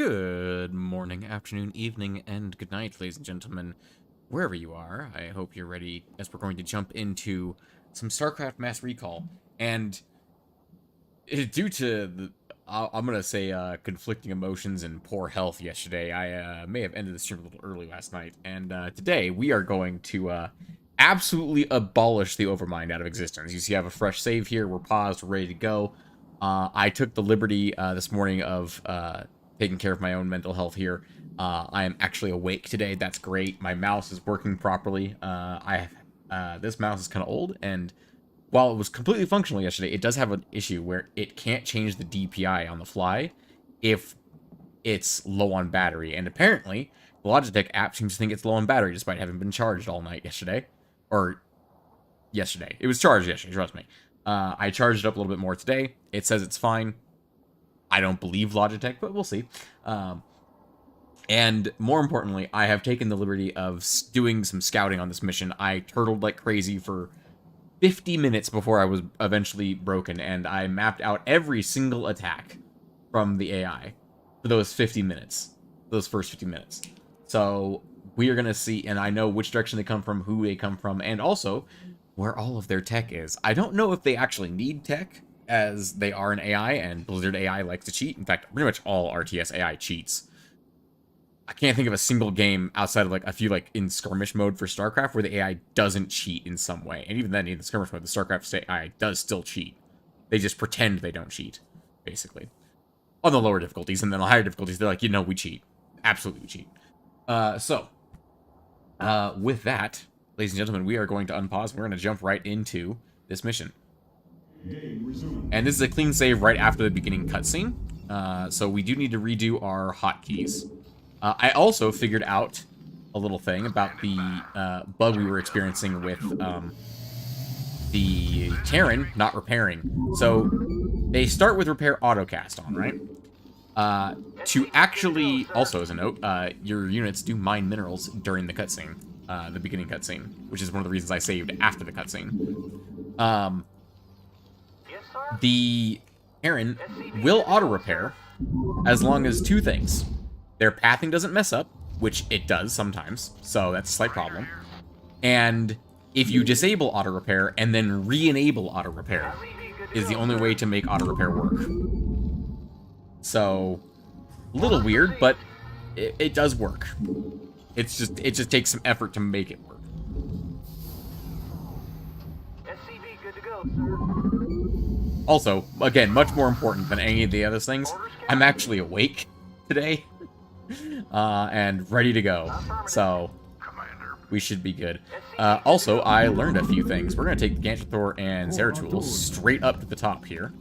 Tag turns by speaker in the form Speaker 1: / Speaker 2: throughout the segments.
Speaker 1: Good morning, afternoon, evening, and good night, ladies and gentlemen, wherever you are. I hope you're ready as we're going to jump into some Starcraft Mass Recall. And due to the, I'm going to say, conflicting emotions and poor health yesterday, I may have ended the stream a little early last night. And today we are going to absolutely abolish the Overmind out of existence. You see, I have a fresh save here. We're paused, we're ready to go. I took the liberty this morning of taking care of my own mental health here. I am actually awake today. That's great. My mouse is working properly. This mouse is kind of old, and while it was completely functional yesterday, it does have an issue where it can't change the DPI on the fly if it's low on battery. And apparently, the Logitech app seems to think it's low on battery despite having been charged all night yesterday. Or yesterday. It was charged yesterday, trust me. I charged it up a little bit more today. It says it's fine. I don't believe Logitech, but we'll see. And more importantly, I have taken the liberty of doing some scouting on this mission. I turtled like crazy for 50 minutes before I was eventually broken, and I mapped out every single attack from the AI for those 50 minutes. Those first 50 minutes. So we are going to see, and I know which direction they come from, who they come from, and also where all of their tech is. I don't know if they actually need tech, as they are an AI, and Blizzard AI likes to cheat. In fact, pretty much all RTS AI cheats. I can't think of a single game outside of like a few like in skirmish mode for StarCraft where the AI doesn't cheat in some way. And even then, in the skirmish mode, the StarCraft AI does still cheat. They just pretend they don't cheat, basically. On the lower difficulties, and then on higher difficulties, they're like, we cheat. Absolutely we cheat. With that, ladies and gentlemen, we are going to unpause. We're going to jump right into this mission. And this is a clean save right after the beginning cutscene. So we do need to redo our hotkeys. I also figured out a little thing about the bug we were experiencing with the Terran not repairing. So they start with repair autocast on, right? To actually, also as a note, your units do mine minerals during the cutscene, the beginning cutscene, which is one of the reasons I saved after the cutscene. The Terran will auto-repair as long as two things. Their pathing doesn't mess up, which it does sometimes, so that's a slight problem. And if you disable auto-repair and then re-enable auto-repair is the only way to make auto-repair work. So, a little weird, but it does work. It just takes some effort to make it work.
Speaker 2: SCV good to go, sir.
Speaker 1: Also, again, much more important than any of the other things, I'm actually awake today. And ready to go. So, we should be good. Also, I learned a few things. We're going to take Gantrathor and Zeratul straight up to the top here.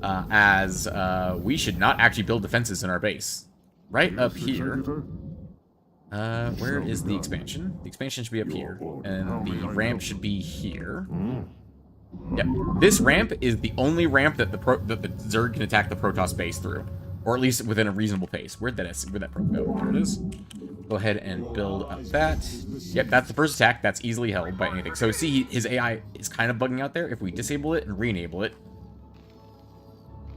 Speaker 1: As we should not actually build defenses in our base. Right up here. Where is the expansion? The expansion should be up here. And the ramp should be here. Yep. This ramp is the only ramp that the Zerg can attack the Protoss base through. Or at least within a reasonable pace. Where'd that probe go? There it is. Go ahead and build up that. Yep, that's the first attack. That's easily held by anything. So see, his AI is kind of bugging out there. If we disable it and re-enable it.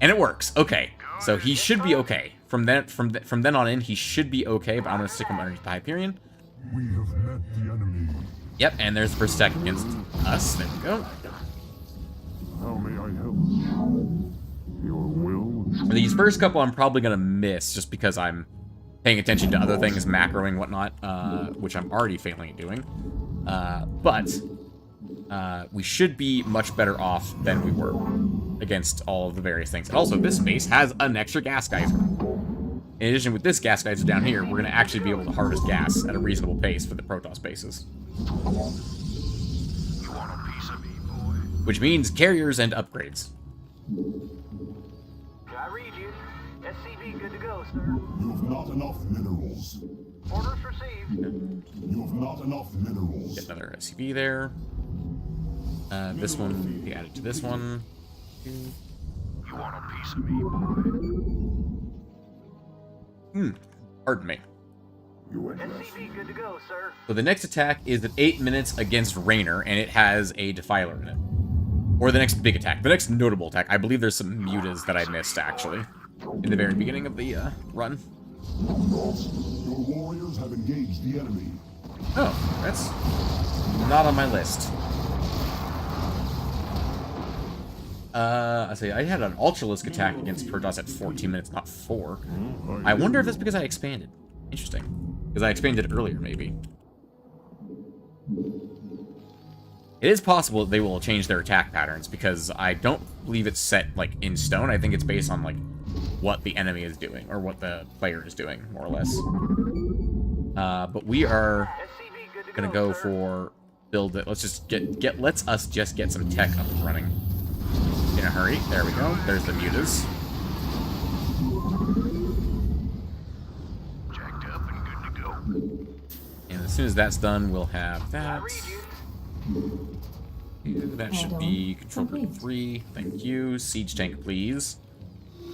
Speaker 1: And it works. Okay. So he should be okay. From then on in, he should be okay, but I'm going to stick him underneath the Hyperion.
Speaker 3: We have met the enemy.
Speaker 1: Yep, and there's the first attack against us. There we go.
Speaker 3: How may I help? Your will?
Speaker 1: For these first couple, I'm probably going to miss just because I'm paying attention to other things, macroing, whatnot, which I'm already failing at doing. But we should be much better off than we were against all of the various things. And also, this base has an extra gas geyser. In addition, with this gas geyser down here, we're going to actually be able to harvest gas at a reasonable pace for the Protoss bases.
Speaker 3: You want a piece of me, boy?
Speaker 1: Which means carriers and upgrades.
Speaker 2: I read you. SCV good to go, sir.
Speaker 3: You have not enough minerals.
Speaker 2: Orders received.
Speaker 3: You have not enough minerals.
Speaker 1: Get another SCV there. This one will be added to this one.
Speaker 3: You want a piece of me, boy?
Speaker 1: Pardon me.
Speaker 3: You address
Speaker 2: SCV good to go, sir.
Speaker 1: So the next attack is at 8 minutes against Raynor, and it has a Defiler in it. Or the next big attack. The next notable attack. I believe there's some mutas that I missed, actually. in the very beginning of the run.
Speaker 4: Your warriors have engaged the enemy.
Speaker 1: Oh, that's not on my list. I say I had an Ultralisk attack against Protoss at 14 minutes, not 4. I wonder if that's because I expanded. Interesting. Because I expanded earlier, maybe. It is possible that they will change their attack patterns, because I don't believe it's set, like, in stone. I think it's based on, like, what the enemy is doing, or what the player is doing, more or less. But we are
Speaker 2: SCV good to
Speaker 1: gonna go
Speaker 2: sir.
Speaker 1: for build it. Let's just let's us just get some tech up and running. In a hurry. There we go. There's the mutas.
Speaker 3: Jacked up and good to go.
Speaker 1: And as soon as that's done, we'll have
Speaker 2: I
Speaker 1: that.
Speaker 2: read you.
Speaker 1: That should be control group 3. Thank you. Siege tank, please.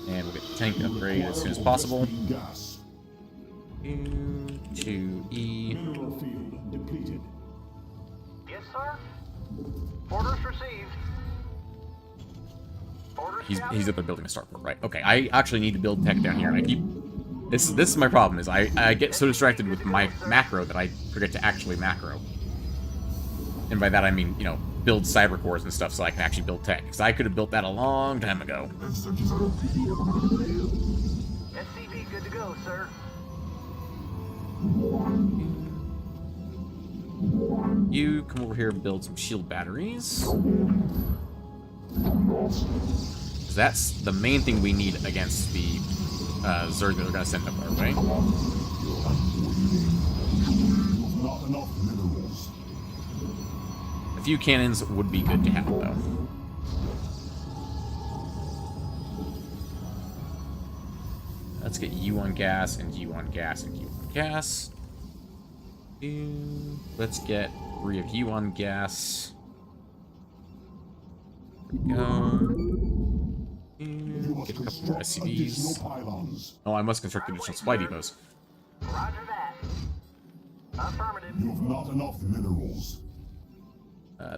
Speaker 1: And we'll get the tank upgrade as soon as possible.
Speaker 4: Gas.
Speaker 1: 2E.
Speaker 4: Mineral field depleted.
Speaker 2: Yes, sir. Orders received. Orders,
Speaker 1: He's
Speaker 2: Captain.
Speaker 1: up there building a starport, right? Okay, I actually need to build tech down here, and I keep... This is my problem, is I get so distracted with my macro that I forget to actually macro. And by that I mean, you know, build cyber cores and stuff so I can actually build tech. Because I could have built that a long time ago.
Speaker 2: SCV good to go, sir.
Speaker 1: You come over here and build some shield batteries. That's the main thing we need against the Zerg that are going to send up our way.
Speaker 4: Not enough minerals.
Speaker 1: A few cannons would be good to have, though. Let's get you on gas, and you on gas, and you on gas. Let's get 3 of you on gas. There we go.
Speaker 4: You
Speaker 1: And
Speaker 4: must
Speaker 1: get a couple more
Speaker 4: construct additional
Speaker 1: SCVs.
Speaker 4: pylons.
Speaker 1: Oh, I must construct additional supply depots.
Speaker 2: Roger that. Affirmative.
Speaker 4: You have not enough minerals.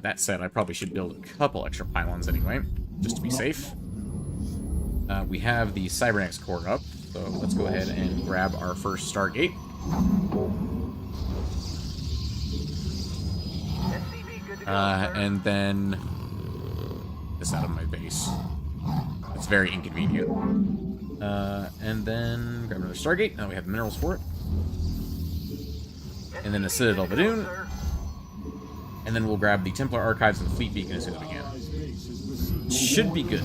Speaker 1: That said, I probably should build a couple extra pylons anyway, just to be safe. We have the Cybernex core up, so let's go ahead and grab our first Stargate.
Speaker 2: SCV good to go, sir.
Speaker 1: And then this out of my base. It's very inconvenient. And then grab another Stargate. Now we have the minerals for it. And then a Citadel
Speaker 2: good to go,
Speaker 1: Badoon.
Speaker 2: sir.
Speaker 1: And then we'll grab the Templar Archives and the Fleet Beacon as soon as we can. Should be good.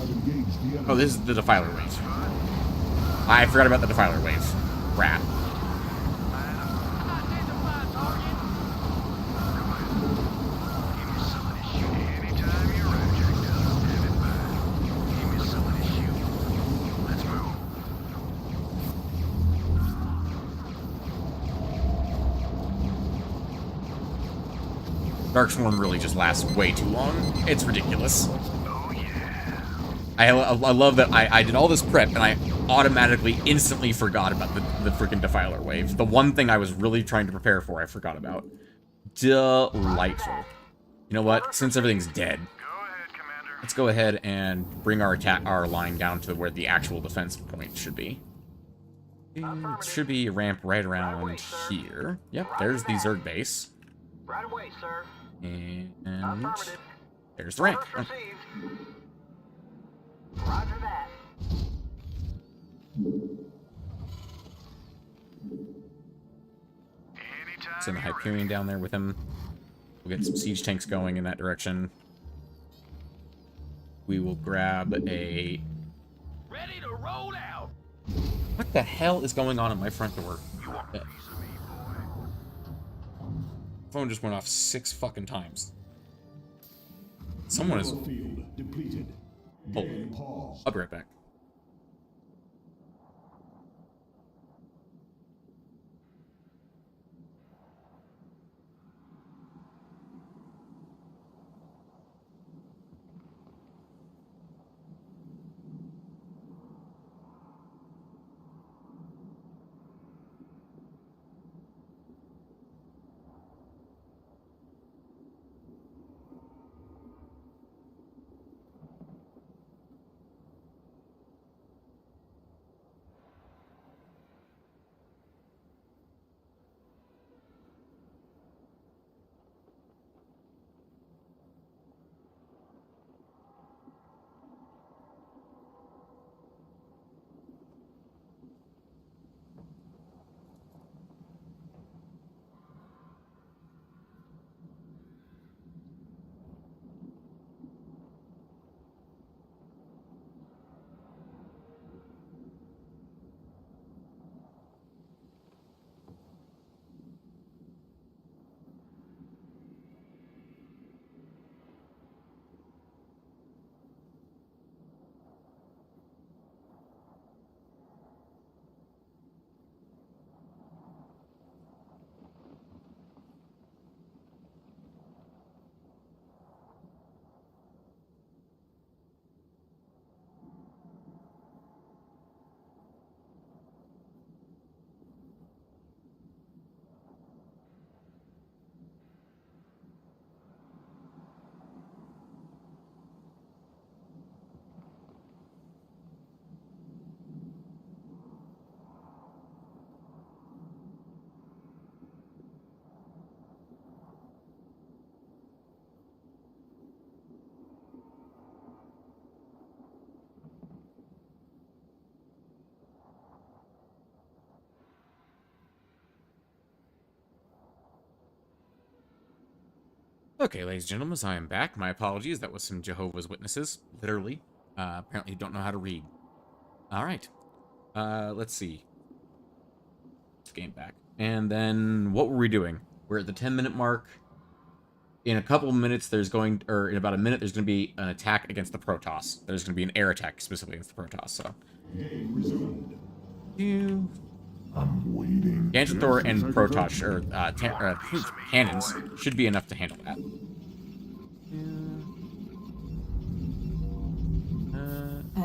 Speaker 1: Oh, this is the Defiler Wave. I forgot about the Defiler Wave. Crap.
Speaker 3: Anytime you're ready, jacked up. Stand by. Give me something to shoot. Let's move.
Speaker 1: Dark Swarm really just lasts way too long. It's ridiculous.
Speaker 3: Oh yeah.
Speaker 1: I love that I did all this prep and I automatically instantly forgot about the freaking Defiler Wave. The one thing I was really trying to prepare for, I forgot about. Delightful. You know what? Since everything's dead,
Speaker 3: Go ahead, Commander.
Speaker 1: let's go ahead and bring our line down to where the actual defense point should be. It should be a ramp right around here. Yep, there's the Zerg base.
Speaker 2: Right away, sir.
Speaker 1: And
Speaker 2: Affirmative.
Speaker 1: there's the ramp.
Speaker 2: Orders received. Roger that.
Speaker 3: Anytime
Speaker 1: Send the
Speaker 3: you're ready.
Speaker 1: Hyperion down there with him. We'll get some siege tanks going in that direction. We will grab a...
Speaker 3: Ready to roll out.
Speaker 1: What the hell is going on at my front door?
Speaker 3: You want a piece of me, boy?
Speaker 1: Phone just went off 6 fucking times. Someone is...
Speaker 4: Mineral field depleted.
Speaker 1: Hold
Speaker 4: Game
Speaker 1: on.
Speaker 4: paused.
Speaker 1: I'll be right back. Okay, ladies and gentlemen, I am back. My apologies. That was some Jehovah's Witnesses, literally. Apparently don't know how to read. All right. Let's see. Let's game back. And then what were we doing? We're at the 10-minute mark. In a couple of minutes, in about a minute, there's going to be an attack against the Protoss. There's going to be an air attack specifically against the Protoss. So,
Speaker 4: Game resumed.
Speaker 1: you.
Speaker 4: I'm waiting.
Speaker 1: Gantry Thor and Protoss, cannons, should be enough to handle that.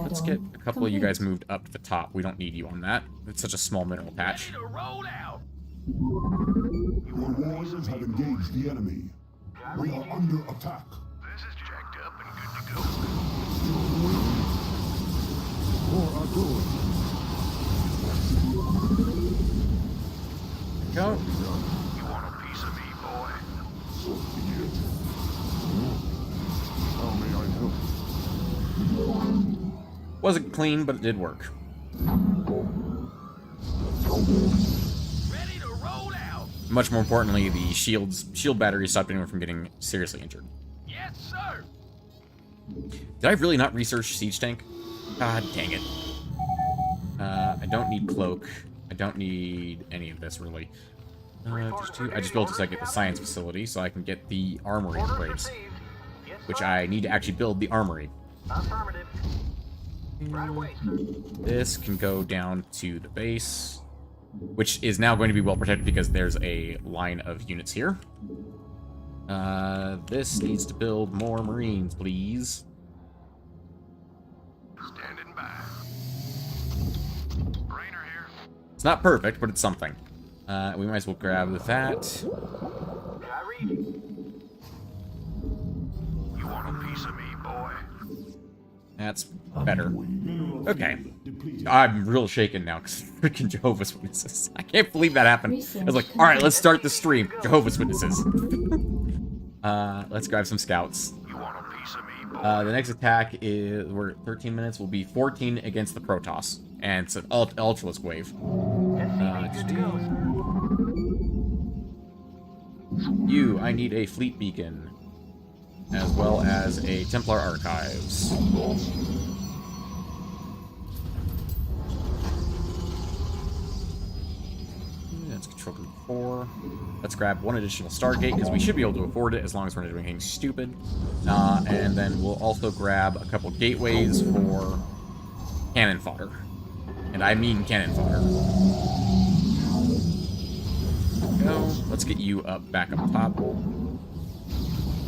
Speaker 1: Let's get a couple of you guys moved up to the top. We don't need you on that. It's such a small mineral patch.
Speaker 3: Ready to roll out.
Speaker 4: Your warriors have engaged the enemy. We are under attack.
Speaker 3: This is jacked up and good to go.
Speaker 4: For Ador.
Speaker 1: Go.
Speaker 3: You want a piece of me, boy?
Speaker 4: So be it. How may I help?
Speaker 1: Wasn't clean, but it did work.
Speaker 3: Ready to roll out.
Speaker 1: Much more importantly, the shield battery stopped anyone from getting seriously injured.
Speaker 3: Yes, sir.
Speaker 1: Did I really not research siege tank? God dang it. I don't need cloak. I don't need any of this, really. I just built it so I get the science facility, so I can get the armory upgrades.
Speaker 2: Yes,
Speaker 1: Which
Speaker 2: sir.
Speaker 1: I need to actually build the armory.
Speaker 2: Affirmative. Right away, sir.
Speaker 1: This can go down to the base, which is now going to be well protected because there's a line of units here. This needs to build more Marines, please.
Speaker 3: Standing by. Rainer here.
Speaker 1: It's not perfect, but it's something. We might as well grab that.
Speaker 2: I read you.
Speaker 3: You want a piece of me, boy?
Speaker 1: That's better.
Speaker 4: Mineral
Speaker 1: Okay.
Speaker 4: field depleted.
Speaker 1: I'm real shaken now because freaking Jehovah's Witnesses. I can't believe that happened. I was like, alright, let's start the stream. Jehovah's Witnesses. Let's grab some scouts.
Speaker 3: You want a piece of me, boy?
Speaker 1: The next attack is, we're at 13 minutes, will be 14 against the Protoss. And it's an Ultralisk wave.
Speaker 2: SCP good to go, sir.
Speaker 1: You, I need a fleet beacon. As well as a Templar Archives. That's Control Group 4. Let's grab one additional Stargate, because we should be able to afford it as long as we're not doing anything stupid. And then we'll also grab a couple gateways for cannon fodder. And I mean cannon fodder. There we go. Let's get you up back up top.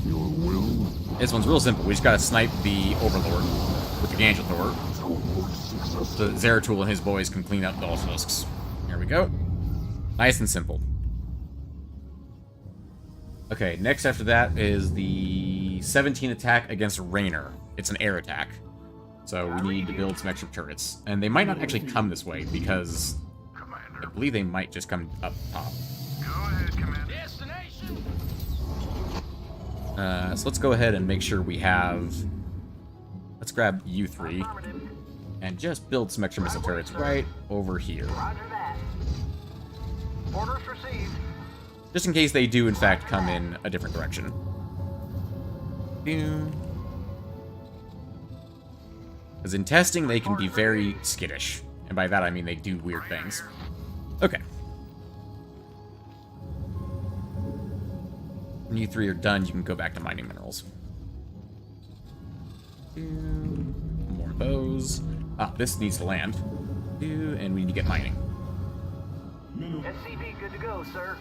Speaker 4: Your will.
Speaker 1: This one's real simple. We just gotta snipe the Overlord with the Gantry Thor. So that Zeratul and his boys can clean up the Ultralisks. There we go. Nice and simple. Okay, next after that is the 17 attack against Rainer. It's an air attack. So we need to build some extra turrets. And they might not actually come this way, because I
Speaker 3: Commander.
Speaker 1: believe they might just come up top.
Speaker 3: Go ahead, Commander. Destination.
Speaker 1: So let's go ahead and make sure we have... Let's grab you three
Speaker 2: Affirmative.
Speaker 1: and just build some extra missile turrets right over here.
Speaker 2: Roger that. Orders received.
Speaker 1: Just in case they do, in fact, come in a different direction. Because in testing, they can be very skittish. And by that, I mean they do weird things. Okay. When you three are done, you can go back to mining minerals. More of those. Ah, this needs to land. And we need to get mining.
Speaker 2: SCP good to go, sir.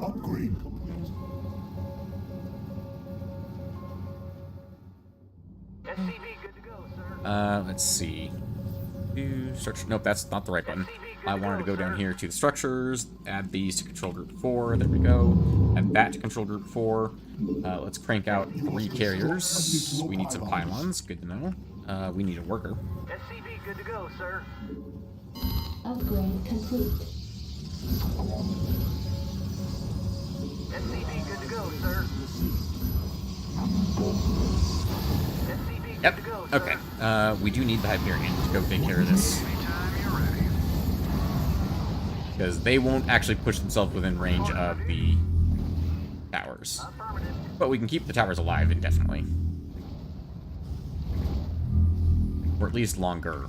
Speaker 4: Upgrade complete.
Speaker 2: SCP good to go, sir.
Speaker 1: Let's see. Structure. Nope, that's not the right button. I wanted to go down here to the structures, add these to Control Group 4. There we go. Add that to Control Group 4. Let's crank out 3 carriers. We need some pylons. Good to know. We need a worker.
Speaker 2: SCP good to go, sir.
Speaker 5: Upgrade complete.
Speaker 2: SCP good to go, sir. SCP good
Speaker 1: Yep.
Speaker 2: to go, sir.
Speaker 1: Okay. We do need the Hyperion to go take care of this.
Speaker 3: Anytime you're ready.
Speaker 1: because they won't actually push themselves within range of the towers.
Speaker 2: Affirmative.
Speaker 1: But we can keep the towers alive indefinitely. Or at least longer.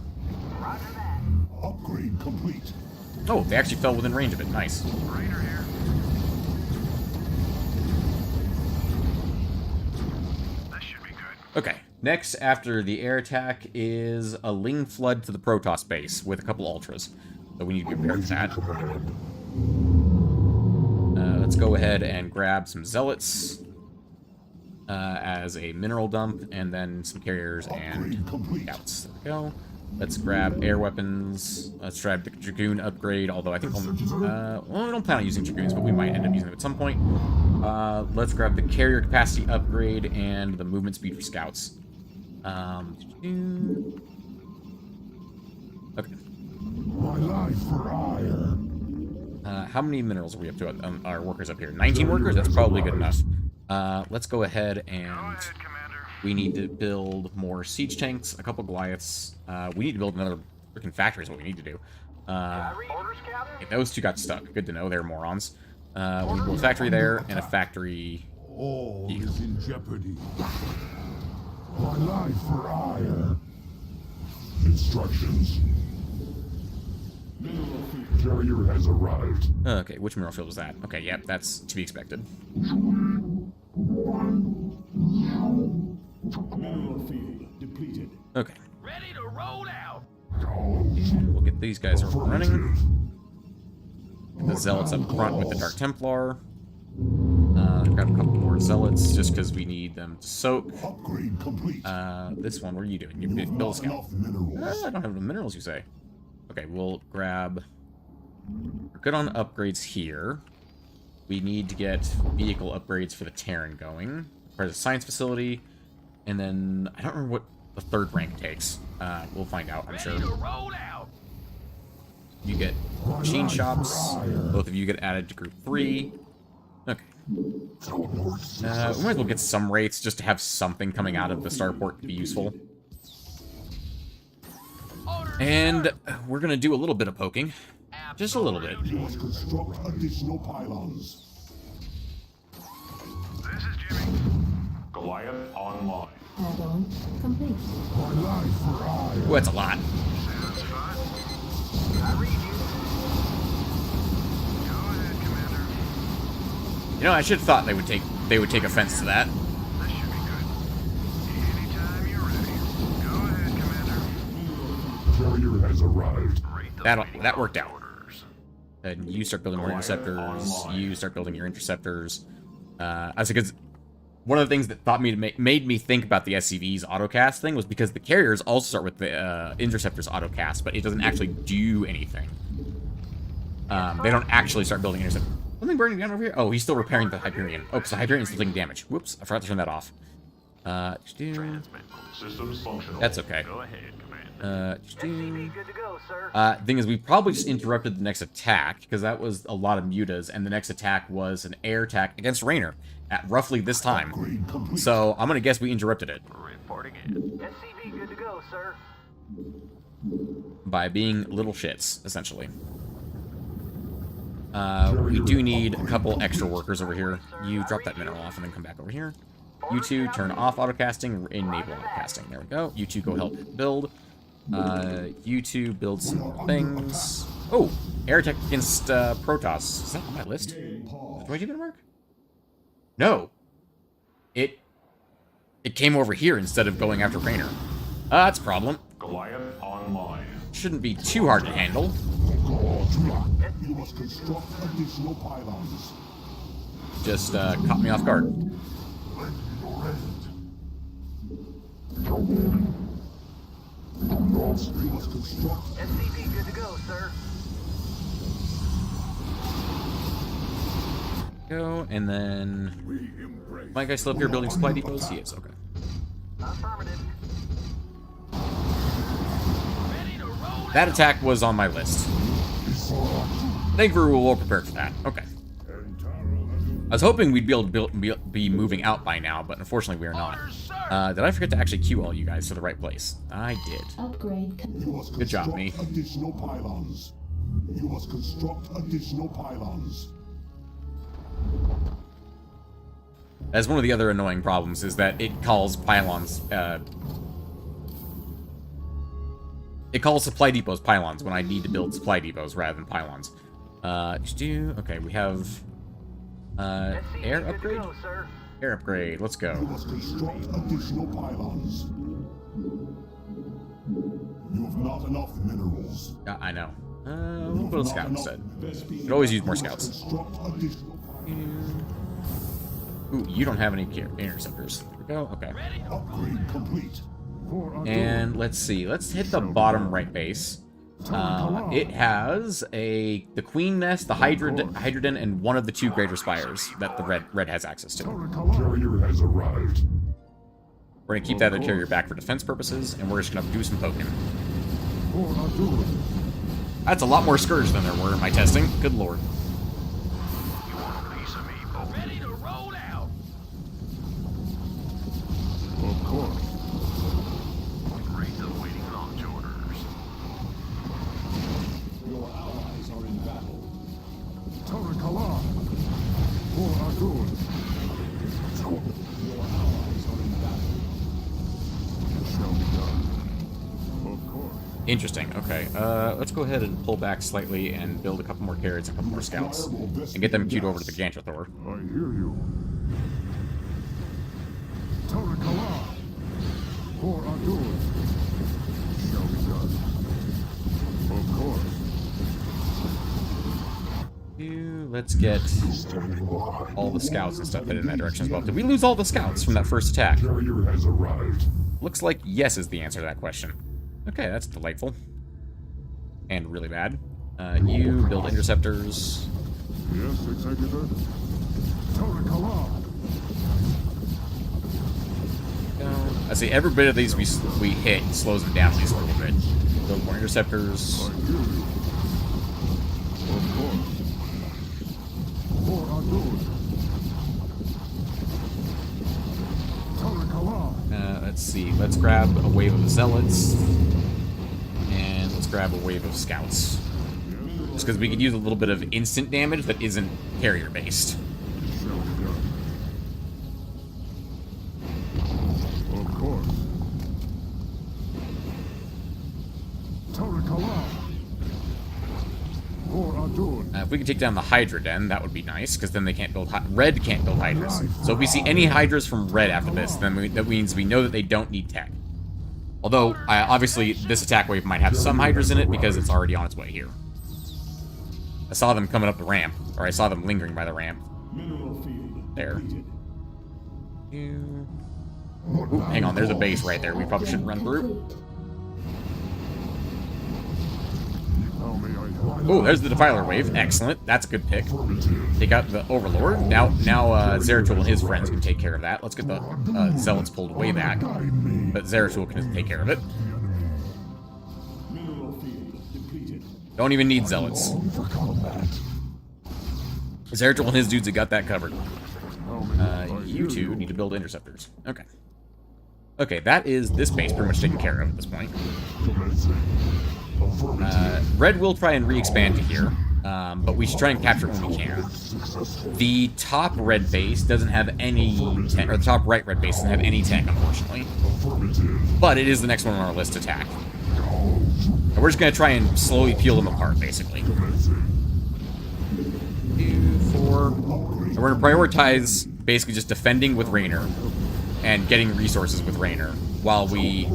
Speaker 2: Roger that.
Speaker 4: Upgrade complete.
Speaker 1: Oh, they actually fell within range of it. Nice.
Speaker 3: Raider here. This should be good.
Speaker 1: Okay. Next, after the air attack, is a Ling Flood to the Protoss base with a couple Ultras. So we need to be prepared for that. Let's go ahead and grab some Zealots as a mineral dump, and then some carriers and scouts. There we go. Let's grab air weapons. Let's grab the Dragoon upgrade, although I think well, we don't plan on using Dragoons, but we might end up using them at some point. Let's grab the carrier capacity upgrade and the movement speed for scouts. Okay.
Speaker 4: My life for hire.
Speaker 1: How many minerals are we up to? Our workers up here? 19 workers? That's probably good enough. Let's go ahead and...
Speaker 3: Go ahead, Commander.
Speaker 1: We need to build more siege tanks, a couple Goliaths. We need to build another freaking factory is what we need to do.
Speaker 2: Orders, Captain?
Speaker 1: Okay, those two got stuck. Good to know. They're morons. We build a factory there and a factory...
Speaker 4: All is in jeopardy. My life for hire. Instructions. Mineral field carrier has arrived.
Speaker 1: Okay, which mineral field was that? Okay, yep, that's to be expected.
Speaker 4: Mineral field depleted.
Speaker 1: Okay.
Speaker 3: Ready to roll out.
Speaker 1: We'll get these guys up and running. Get the Zealots up front with the Dark Templar. Grab a couple more Zealots just because we need them to soak.
Speaker 4: Upgrade complete.
Speaker 1: This one, what are you doing? You build a
Speaker 4: Not
Speaker 1: scout.
Speaker 4: enough minerals.
Speaker 1: I don't have the minerals, you say. Okay, we'll grab... We're good on upgrades here. We need to get vehicle upgrades for the Terran going. There's a science facility. And then, I don't remember what the third rank takes. We'll find out, I'm sure.
Speaker 3: Ready to roll out.
Speaker 1: You get machine shops. Both of you get added to group 3. Okay. We might as well get some rates just to have something coming out of the starport to be useful.
Speaker 3: Orders,
Speaker 1: And
Speaker 3: sir.
Speaker 1: we're going to do a little bit of poking. Just a little bit.
Speaker 4: You must construct additional pylons.
Speaker 3: This is Jimmy.
Speaker 6: Goliath online.
Speaker 5: Add-on complete.
Speaker 4: My life for hire.
Speaker 1: Ooh, that's a lot.
Speaker 3: Sounds fine.
Speaker 2: I read you.
Speaker 3: Go ahead, Commander.
Speaker 1: You know, I should have thought they would take offense to that.
Speaker 3: This should be good. Anytime you're ready. Go ahead, Commander.
Speaker 4: Carrier has arrived.
Speaker 3: Read the
Speaker 1: That worked out.
Speaker 3: orders.
Speaker 1: And you start building more interceptors. You start building your interceptors. I say because one of the things that made me think about the SCV's autocast thing was because the carriers also start with the interceptors autocast, but it doesn't actually do anything. They don't actually start building interceptors. Something burning down over here? Oh, he's still repairing the Hyperion. Oh, so Hyperion's still taking damage. Whoops, I forgot to turn that off.
Speaker 6: Systems functional.
Speaker 1: That's okay.
Speaker 3: Go ahead, Commander.
Speaker 2: SCV, good to go, sir.
Speaker 1: Thing is, we probably just interrupted the next attack, because that was a lot of mutas, and the next attack was an air attack against Raynor at roughly this time.
Speaker 4: Upgrade complete.
Speaker 1: So, I'm gonna guess we interrupted it
Speaker 3: Reporting in.
Speaker 2: SCV, good to go, sir.
Speaker 1: by being little shits, essentially. We do need a couple extra workers over here. You drop that mineral off and then come back over here. You two turn off autocasting, enable autocasting. There we go. You two go help build. You two build some things. Oh, air attack against Protoss. Is that on my list? Do I even work? No. It came over here instead of going after Raynor. That's a problem.
Speaker 6: Goliath online.
Speaker 1: Shouldn't be too hard to handle.
Speaker 4: You must construct additional pylons.
Speaker 1: Just caught me off guard.
Speaker 4: You must construct.
Speaker 2: SCV, good to go, sir.
Speaker 1: Go, and then...
Speaker 4: We embrace.
Speaker 1: My guy still up here building supply depots? He is, okay.
Speaker 2: Affirmative.
Speaker 3: Ready to roll
Speaker 1: That attack was on my list. Thank you for well prepared for that. Okay. I was hoping we'd be able to be moving out by now, but unfortunately we are not.
Speaker 3: Orders, sir.
Speaker 1: Did I forget to actually queue all you guys to the right place? I did.
Speaker 5: Upgrade
Speaker 4: You must
Speaker 1: Good job,
Speaker 4: construct
Speaker 1: me.
Speaker 4: additional pylons. You must construct additional pylons.
Speaker 1: That's one of the other annoying problems, is that it calls pylons, it calls supply depots pylons when I need to build supply depots rather than pylons. Okay, we have, air upgrade?
Speaker 2: Go, sir.
Speaker 1: Air upgrade, let's
Speaker 4: You
Speaker 1: go.
Speaker 4: must construct additional pylons. You have not enough minerals.
Speaker 1: I know.
Speaker 4: You
Speaker 1: We'll
Speaker 4: have
Speaker 1: build a
Speaker 4: not
Speaker 1: scout
Speaker 4: enough
Speaker 1: instead.
Speaker 4: Vespene
Speaker 1: Could always use more
Speaker 4: gas. You must
Speaker 1: scouts.
Speaker 4: construct additional
Speaker 1: Ooh, you don't have any interceptors. There we go, okay.
Speaker 4: upgrade complete.
Speaker 1: And let's see, let's hit the bottom right base. It has the queen nest, the hydrogen, and one of the 2 greater spires that the red has access to.
Speaker 4: Carrier has arrived.
Speaker 1: We're gonna keep that other carrier back for defense purposes, and we're just gonna do some poking. That's a lot more Scourge than there were in my testing. Good lord.
Speaker 3: You want a piece of me, Bo? Ready to roll out.
Speaker 4: Of course.
Speaker 3: Raise awaiting launch orders.
Speaker 4: Your allies are in battle.
Speaker 7: Torakalar. For Adun.
Speaker 4: Your allies are in battle.
Speaker 7: Shall be done. Of course.
Speaker 1: Interesting, okay. Let's go ahead and pull back slightly and build a couple more carriers and a couple more scouts. And get them queued over to the Gantrathor.
Speaker 7: I hear you. Torakalar. For Adun. Shall be done. Of course.
Speaker 1: Let's get all the scouts and stuff headed in that direction as well. Did we lose all the scouts from that first attack?
Speaker 4: Carrier has arrived.
Speaker 1: Looks like yes is the answer to that question. Okay, that's delightful. And really bad. You build interceptors.
Speaker 7: Yes, Executor. Torakalar.
Speaker 1: I see every bit of these we hit slows them down at least a little bit. Build more interceptors.
Speaker 7: I hear you. Of course. For Adun. Torakalar.
Speaker 1: Let's see. Let's grab a wave of zealots. And let's grab a wave of scouts. Just because we could use a little bit of instant damage that isn't carrier based.
Speaker 7: Shall be done. Of course. Torakalar. For Adun.
Speaker 1: If we could take down the Hydra Den, that would be nice, because then they can't build... Red can't build Hydras. So if we see any Hydras from Red after this, then that means we know that they don't need tech. Although, obviously, this attack wave might have some Hydras in it, because it's already on its way here. I saw them coming up the ramp, or I saw them lingering by the ramp.
Speaker 4: Mineral field
Speaker 1: There.
Speaker 4: depleted.
Speaker 1: Ooh, hang on, there's a base right there we probably shouldn't run through.
Speaker 7: How may I help?
Speaker 1: Oh, there's the Defiler wave. Excellent. That's a good pick. Take out the Overlord. Now Zeratul and his friends can take care of that. Let's get the Zealots pulled way back. But Zeratul can take care of it.
Speaker 4: Mineral field depleted.
Speaker 1: Don't even need Zealots. Zeratul and his dudes have got that covered. You two need to build interceptors. Okay. Okay, that is this base pretty much taken care of at this point. Red will try and re-expand to here, but we should try and capture it when we can. The top red base doesn't have any tech, or the top right red base doesn't have any tech, unfortunately. But it is the next one on our list to attack. And we're just going to try and slowly peel them apart, basically. 2, 4... And we're going to prioritize basically just defending with Raynor and getting resources with Raynor while we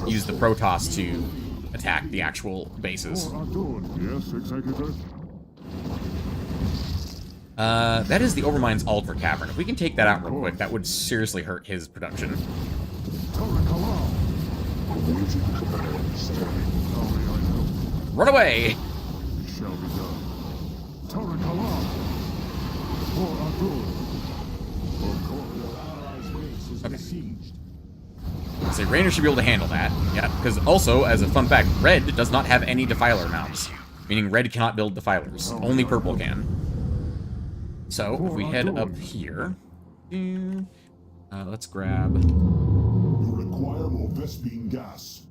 Speaker 1: use the Protoss to attack the actual bases.
Speaker 7: For Adun. Yes, Executor.
Speaker 1: That is the Overmind's Ultra Cavern. If we can take that out real quick, that would seriously hurt his production.
Speaker 7: Torakalar. How may I help?
Speaker 1: Run away!
Speaker 7: Shall be done. Torakalar. For Adun. Of course.
Speaker 1: So Raynor should be able to handle that. Yeah, because also, as a fun fact, Red does not have any Defiler mounts. Meaning Red cannot build Defilers. Only Purple can. So, if we head up here... let's grab...
Speaker 4: You require more Vespene gas.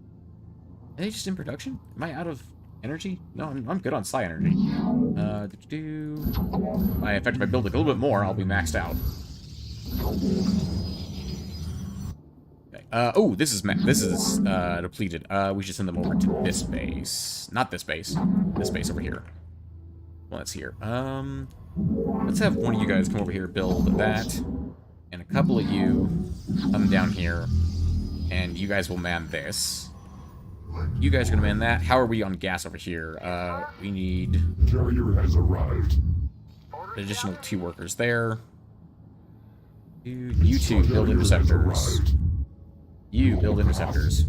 Speaker 1: Are they just in production? Am I out of Energy? No, I'm good on psi energy. In fact, if I build like a little bit more, I'll be maxed out. Okay. Oh, this is depleted. We should send them over to this base. Not this base. This base over here. Well, that's here. Let's have one of you guys come over here, build that, and a couple of you come down here, and you guys will man this. You guys are gonna man that. How are we on gas over here? We need
Speaker 4: Carrier has arrived.
Speaker 1: an additional 2 workers there. You two build interceptors. You build interceptors.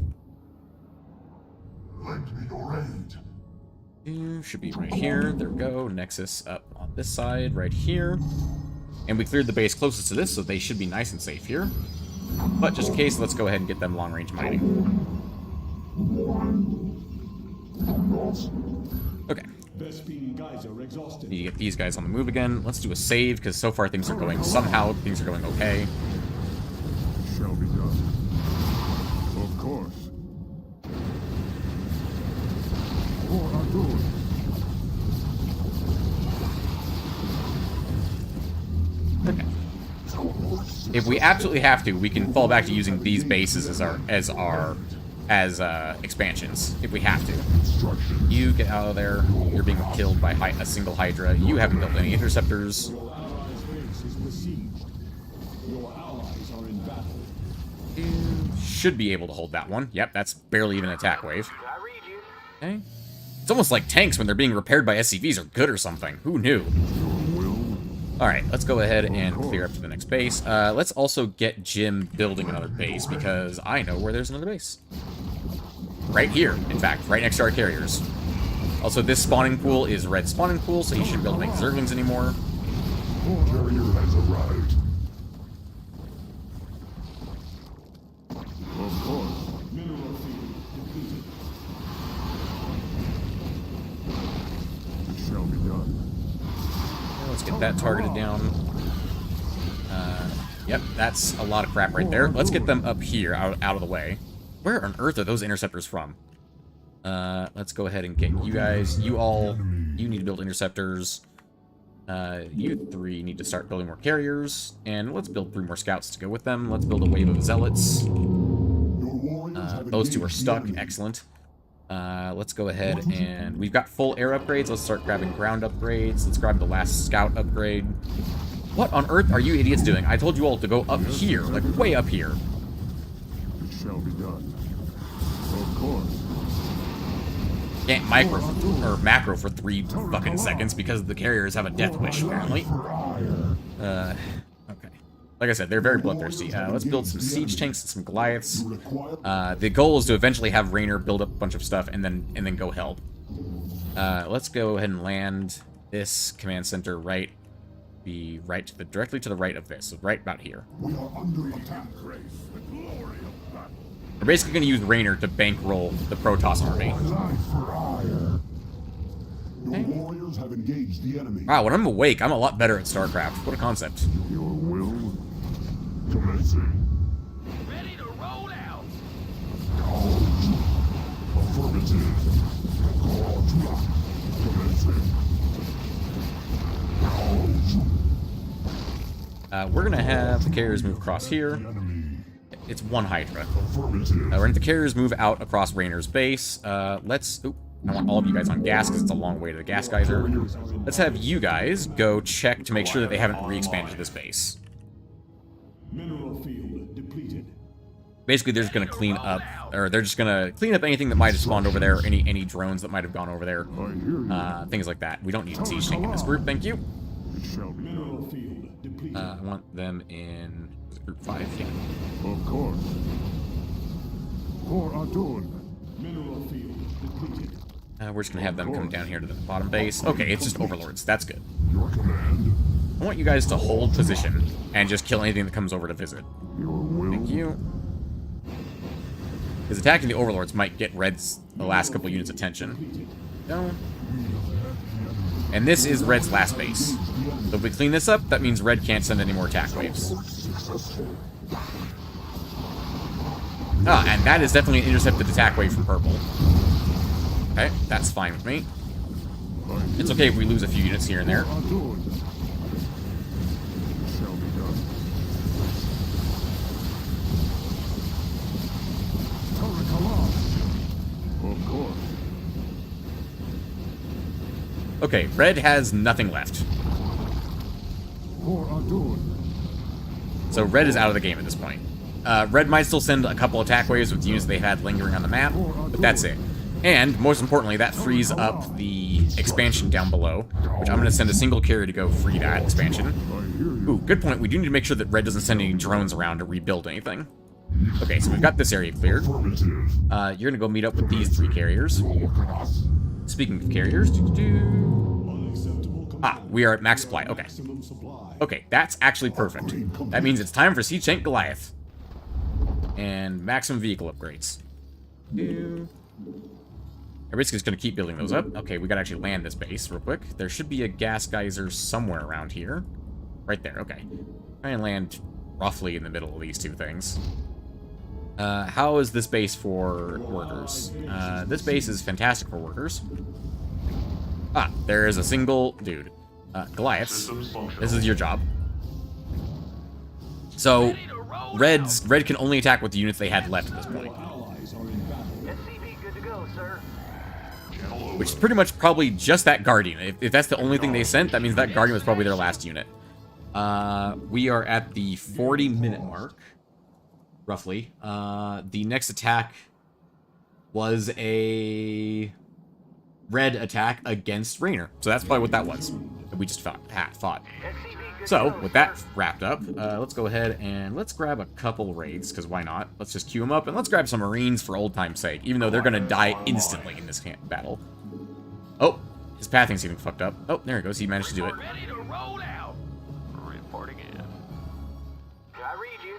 Speaker 4: Lend me your aid.
Speaker 1: You should be right here. There we go. Nexus up on this side, right here. And we cleared the base closest to this, so they should be nice and safe here. But just in case, let's go ahead and get them long-range mining. Okay. Need to get these guys on the move again. Let's do a save, because so far things are going okay.
Speaker 7: Shall be done. Of course. For our good.
Speaker 1: Okay. If we absolutely have to, we can fall back to using these bases as expansions, if we have to. You get out of there. You're being killed by a single Hydra. You haven't built any interceptors. You should be able to hold that one. Yep, that's barely even an attack wave.
Speaker 2: I read you.
Speaker 1: Okay. It's almost like tanks when they're being repaired by SCVs are good or something. Who knew? Alright, let's go ahead and clear up to the next base. Let's also get Jim building another base, because I know where there's another base. Right here, in fact, right next to our carriers. Also, this spawning pool is red spawning pool, so you shouldn't be able to make zerglings anymore.
Speaker 4: Carrier has arrived.
Speaker 7: Of course. It shall be done.
Speaker 1: Let's get that targeted down. Yep, that's a lot of crap right there. Let's get them up here, out of the way. Where on earth are those interceptors from? Let's go ahead and get you guys. You need to build interceptors. You 3 need to start building more carriers. And let's build 3 more scouts to go with them. Let's build a wave of zealots. Those 2 are stuck. Excellent. Let's go ahead and... We've got full air upgrades. Let's start grabbing ground upgrades. Let's grab the last scout upgrade. What on earth are you idiots doing? I told you all to go up here. Like, way up here.
Speaker 7: It shall be done. Of course.
Speaker 1: Can't micro or macro for 3 fucking seconds because the carriers have a death wish, apparently. Okay. Like I said, they're very bloodthirsty. Let's build some siege tanks and some Goliaths. The goal is to eventually have Raynor build up a bunch of stuff and then go help. Let's go ahead and land this command center directly to the right of this, so right about here.
Speaker 4: We are under attack.
Speaker 1: We're basically going to use Raynor to bankroll the Protoss army.
Speaker 4: Your warriors have engaged the enemy.
Speaker 1: Wow, when I'm awake, I'm a lot better at StarCraft. What a concept.
Speaker 7: Your will commencing.
Speaker 3: Ready to roll out.
Speaker 4: Affirmative. Commencing.
Speaker 1: We're going to have the carriers move across here. It's 1 Hydra. We're going to have the carriers move out across Raynor's base. I want all of you guys on gas because it's a long way to the gas geyser. Let's have you guys go check to make sure that they haven't re-expanded this base.
Speaker 7: Mineral field depleted.
Speaker 1: Basically, they're just going to clean up, or they're just going to clean up anything that might have spawned over there, any drones that might have gone over there, things like that. We don't need a siege tank in this group, thank you.
Speaker 7: It shall be mineral field depleted.
Speaker 1: I want them in group 5, yeah.
Speaker 7: Of course. For Adun. Mineral field depleted.
Speaker 1: We're just going to have them come down here to the bottom base. Okay, it's just overlords. That's good.
Speaker 4: Your command.
Speaker 1: I want you guys to hold position and just kill anything that comes over to visit.
Speaker 7: Your will.
Speaker 1: Thank you. Because attacking the overlords might get Red's the last couple units' attention. No. And this is Red's last base. So if we clean this up, that means Red can't send any more attack waves. Ah, and that is definitely an intercepted attack wave from Purple. Okay, that's fine with me. It's okay if we lose a few units here and there.
Speaker 7: It shall be done. Turret aloft. Of course.
Speaker 1: Okay, red has nothing left.
Speaker 7: For Adun.
Speaker 1: So red is out of the game at this point. Red might still send a couple attack waves with units they've had lingering on the map, but that's it. And, most importantly, that frees up the expansion down below, which I'm going to send a single carrier to go free that expansion. Ooh, good point. We do need to make sure that red doesn't send any drones around to rebuild anything. Okay, so we've got this area cleared. You're going to go meet up with these 3 carriers. Speaking of carriers, we are at max supply. Okay. Okay, that's actually perfect. That means it's time for Siege Tank Goliath. And maximum vehicle upgrades. Everybody's just going to keep building those up. Okay, we got to actually land this base real quick. There should be a gas geyser somewhere around here. Right there, okay. Try and land roughly in the middle of these 2 things. How is this base for workers? This base is fantastic for workers. There is a single... Dude. Goliaths. This is your job. So, red can only attack with the units they had left at this point.
Speaker 2: SCV good to go, sir.
Speaker 1: Which is pretty much probably just that Guardian. If that's the only thing they sent, that means that Guardian was probably their last unit. We are at the 40-minute mark, roughly. The next attack was a red attack against Raynor. So that's probably what that was. That we just fought. So, with that wrapped up, let's go ahead and let's grab a couple raids, because why not? Let's just queue them up, and let's grab some Marines for old time's sake, even though they're going to die instantly in this battle. Oh, his pathing's even fucked up. Oh, there he goes. He managed to do it.
Speaker 3: Ready to roll out. Reporting in.
Speaker 2: I read you.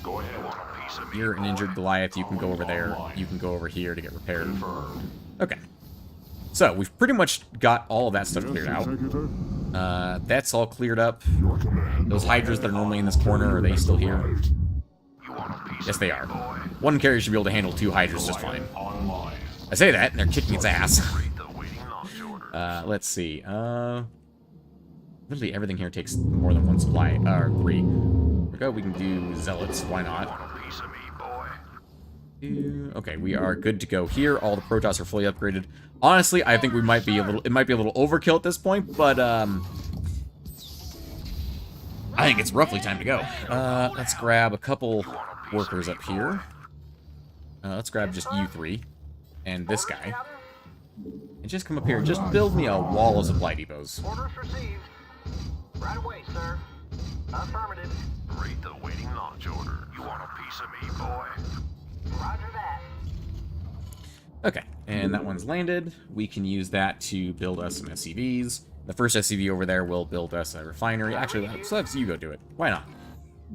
Speaker 6: Go ahead.
Speaker 3: Want a piece of me?
Speaker 1: You're an injured Goliath. You can go over there. You can go over here to get repaired. Okay. So, we've pretty much got all of that stuff cleared out. That's all cleared up. Those Hydras that are normally in this corner, are they still here? Yes, they are. One carrier should be able to handle 2 Hydras just fine. I say that, and they're kicking its ass. Let's see. Literally everything here takes more than 1 supply, or 3. There we go, we can do Zealots, why not? Okay, we are good to go here. All the Protoss are fully upgraded. Honestly, I think we might be it might be a little overkill at this point, but I think it's roughly time to go. Let's grab a couple workers up here. Let's grab just you 3 and this guy. And just come up here. Just build me a wall of supply depots.
Speaker 2: Orders received. Right away, sir. Affirmative.
Speaker 3: Read the waiting launch order. You want a piece of me, boy?
Speaker 2: Roger that.
Speaker 1: Okay, and that one's landed. We can use that to build us some SCVs. The first SCV over there will build us a refinery. Actually, let's you go do it. Why not?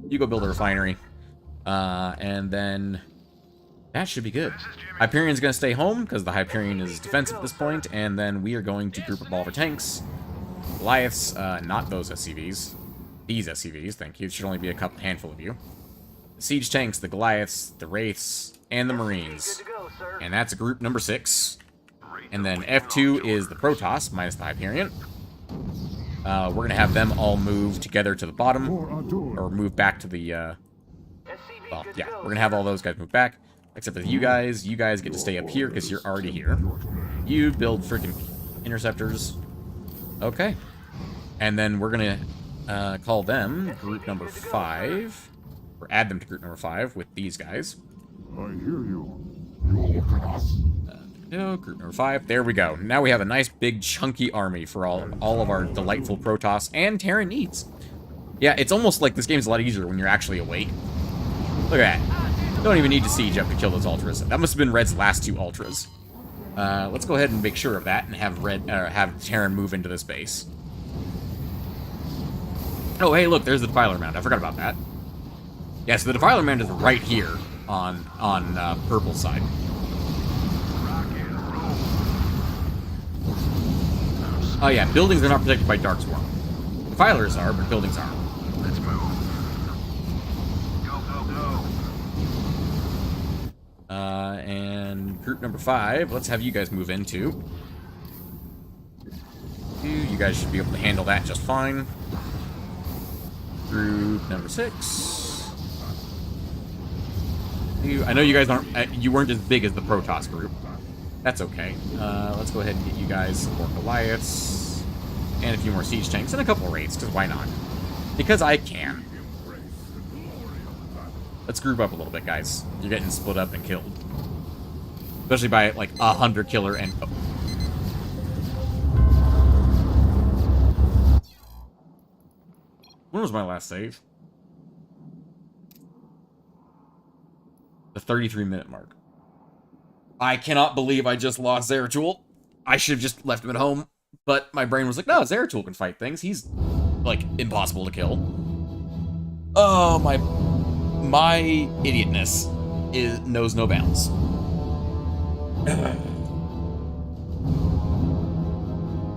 Speaker 1: You go build a refinery. And then that should be good. Hyperion's going to stay home, because the Hyperion is defensive at this point, and then we are going to group up all of our tanks. Goliaths, not those SCVs. These SCVs, thank you. It should only be a handful of you. The siege tanks, the Goliaths, the Wraiths, and the Marines. And that's group number 6. And then F2 is the Protoss, minus the Hyperion. We're going to have them all move together to the bottom, or move back to the, well, yeah, we're going to have all those guys move back, except for you guys. You guys get to stay up here, because you're already here. You build freaking interceptors. Okay. And then we're going to call them group number 5, or add them to group number 5 with these guys.
Speaker 7: I hear you.
Speaker 1: No, group number 5. There we go. Now we have a nice big chunky army for all of our delightful Protoss and Terran needs. Yeah, it's almost like this game's a lot easier when you're actually awake. Look at that. Don't even need to siege up to kill those Ultras. That must have been Red's last 2 Ultras. Let's go ahead and make sure of that and have Terran move into this base. Oh, hey, look, there's the Defiler Mound. I forgot about that. Yeah, so the Defiler Mound is right here on purple side. Oh yeah, buildings are not protected by Darkswarm. Defilers are, but buildings aren't.
Speaker 3: Let's move. Go, go,
Speaker 1: And group number 5, let's have you guys move into. You guys should be able to handle that just fine. Group number 6. I know you guys you weren't as big as the Protoss group. That's okay. Let's go ahead and get you guys some more Goliaths. And a few more siege tanks and a couple raids, because why not? Because I can. Let's group up a little bit, guys. You're getting split up and killed. Especially by, like, a hunter killer and... Oh. When was my last save? The 33-minute mark. I cannot believe I just lost Zeratul. I should have just left him at home. But my brain was like, no, Zeratul can fight things. He's, like, impossible to kill. Oh, my idiotness knows no bounds.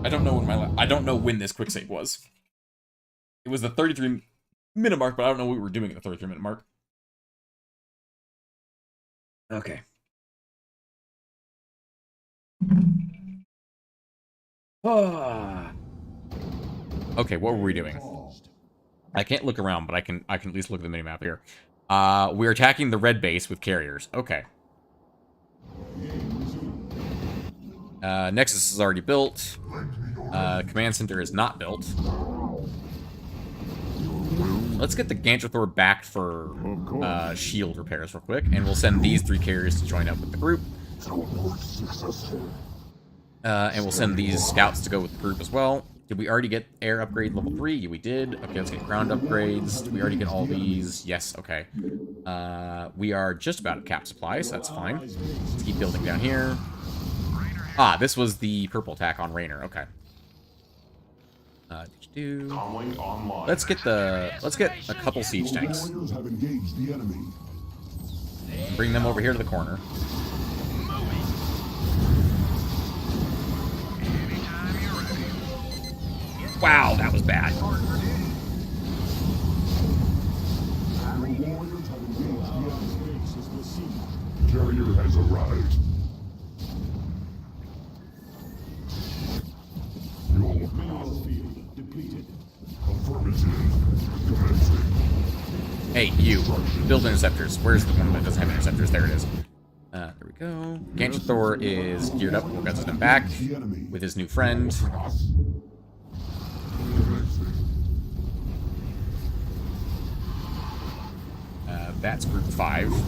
Speaker 1: I don't know when this quick save was. It was the 33-minute mark, but I don't know what we were doing at the 33-minute mark. Okay. Okay, what were we doing? I can't look around, but I can at least look at the minimap here. We're attacking the red base with carriers. Okay. Nexus is already built. Command center is not built. Let's get the Gantrathor back for shield repairs real quick, and we'll send these 3 carriers to join up with the group. And we'll send these scouts to go with the group as well. Did we already get air upgrade level 3? Yeah, we did. Okay, let's get ground upgrades. Did we already get all these? Yes, okay. We are just about at cap supply, so that's fine. Let's keep building down here. Ah, this was the purple attack on Raynor. Okay.
Speaker 6: Comlink online.
Speaker 1: Let's get a couple siege tanks.
Speaker 4: Warriors have engaged the enemy.
Speaker 1: Bring them over here to the corner. Wow, that was bad.
Speaker 4: Your warriors have engaged the enemy. Base is besieged. Carrier has arrived. Your mineral field depleted. Affirmative. Commencing.
Speaker 1: Hey, you. Build interceptors. Where's the one that doesn't have interceptors? There it is. There we go. Gantrathor is geared up. We'll get him back with his new friend. That's group 5. We'll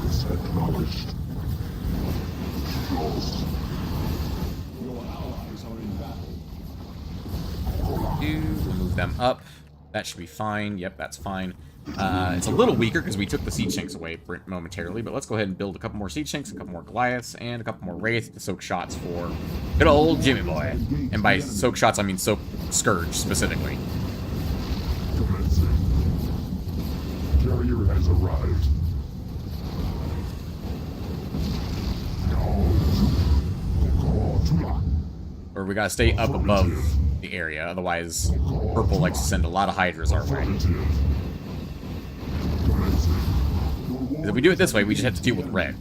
Speaker 1: move them up. That should be fine. Yep, that's fine. It's a little weaker because we took the siege tanks away momentarily, but let's go ahead and build a couple more siege tanks, a couple more Goliaths, and a couple more Wraith to soak shots for good old Jimmy Boy. And by soak shots, I mean soak Scourge specifically.
Speaker 4: Carrier has arrived.
Speaker 1: Or we gotta stay up above the area, otherwise Purple likes to send a lot of Hydras our way. If we do it this way, we just have to deal with Red.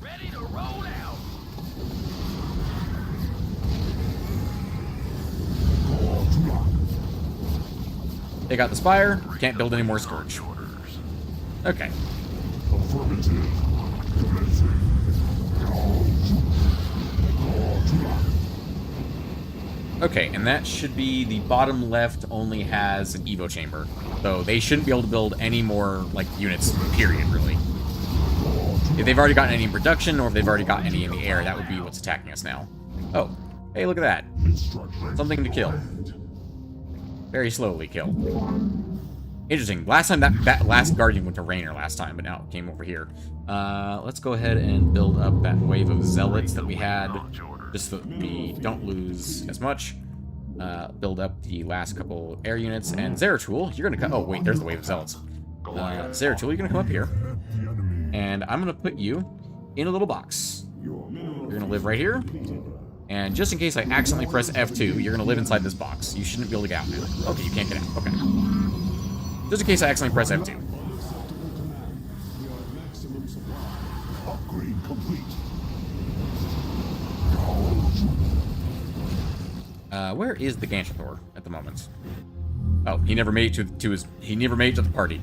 Speaker 1: They got the Spire, can't build any more Scourge. Okay. Okay, and that should be the bottom left only has an Evo chamber. So they shouldn't be able to build any more, like, units, period, really. If they've already gotten any in production, or if they've already got any in the air, that would be what's attacking us now. Oh, hey, look at that. Something to kill. Very slowly kill. Interesting. Last time, that last Guardian went to Raynor last time, but now it came over here. Let's go ahead and build up that wave of Zealots that we had. Just so that we don't lose as much. Build up the last couple air units. And Zeratul, you're gonna come... Oh, wait, there's the wave of Zealots. Zeratul, you're gonna come up here. And I'm gonna put you in a little box. You're gonna live right here. And just in case I accidentally press F2, you're gonna live inside this box. You shouldn't be able to get out now. Okay, you can't get out. Okay. Just in case I accidentally press F2.
Speaker 4: Upgrade complete.
Speaker 1: Where is the Gantrathor at the moment? Oh, he never made it to his. He never made it to the party.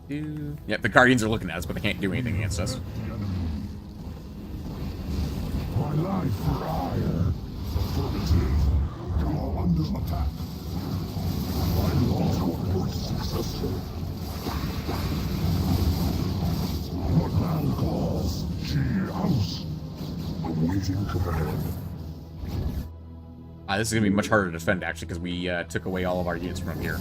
Speaker 1: Yep, the Guardians are looking at us, but they can't do anything against us.
Speaker 4: My life for ire. Affirmative. You're under attack. My laws were successful. What man calls she house? Awaiting command.
Speaker 1: This is going to be much harder to defend, actually, because we took away all of our units from here.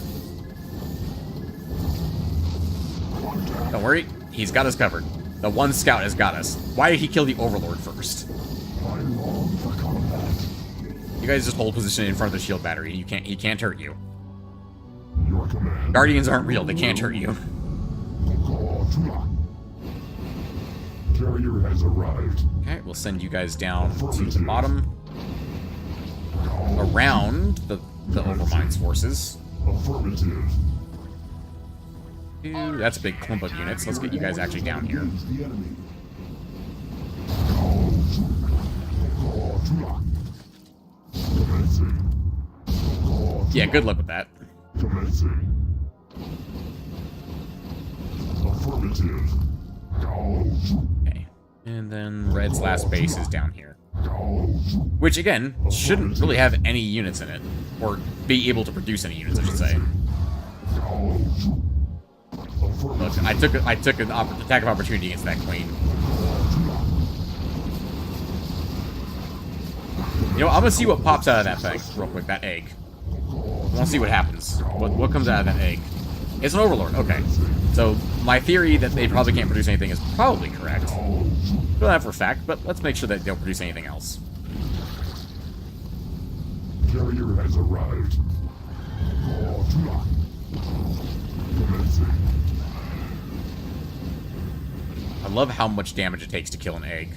Speaker 1: Don't worry, he's got us covered. The one scout has got us. Why did he kill the Overlord first?
Speaker 4: I long for combat.
Speaker 1: You guys just hold position in front of the shield battery. He can't hurt you.
Speaker 4: Your command.
Speaker 1: Guardians aren't real, they can't hurt you.
Speaker 4: Carrier has arrived.
Speaker 1: Okay, we'll send you guys down to the bottom. Around the Overmind's forces.
Speaker 4: Affirmative.
Speaker 1: Ooh, that's a big clump of units. Let's get you guys actually down here.
Speaker 4: The enemy.
Speaker 1: Yeah, good luck with that.
Speaker 4: Commencing. Affirmative.
Speaker 1: Okay. And then Red's last base is down here. Which, again, shouldn't really have any units in it. Or be able to produce any units, I should say. Look, I took an attack of opportunity against that queen. You know, I'm gonna see what pops out of that thing real quick. That egg. I want to see what happens. What comes out of that egg? It's an Overlord. Okay. So my theory that they probably can't produce anything is probably correct. Don't know that for a fact, but let's make sure that they don't produce anything else.
Speaker 4: Carrier has arrived. Commencing.
Speaker 1: I love how much damage it takes to kill an egg.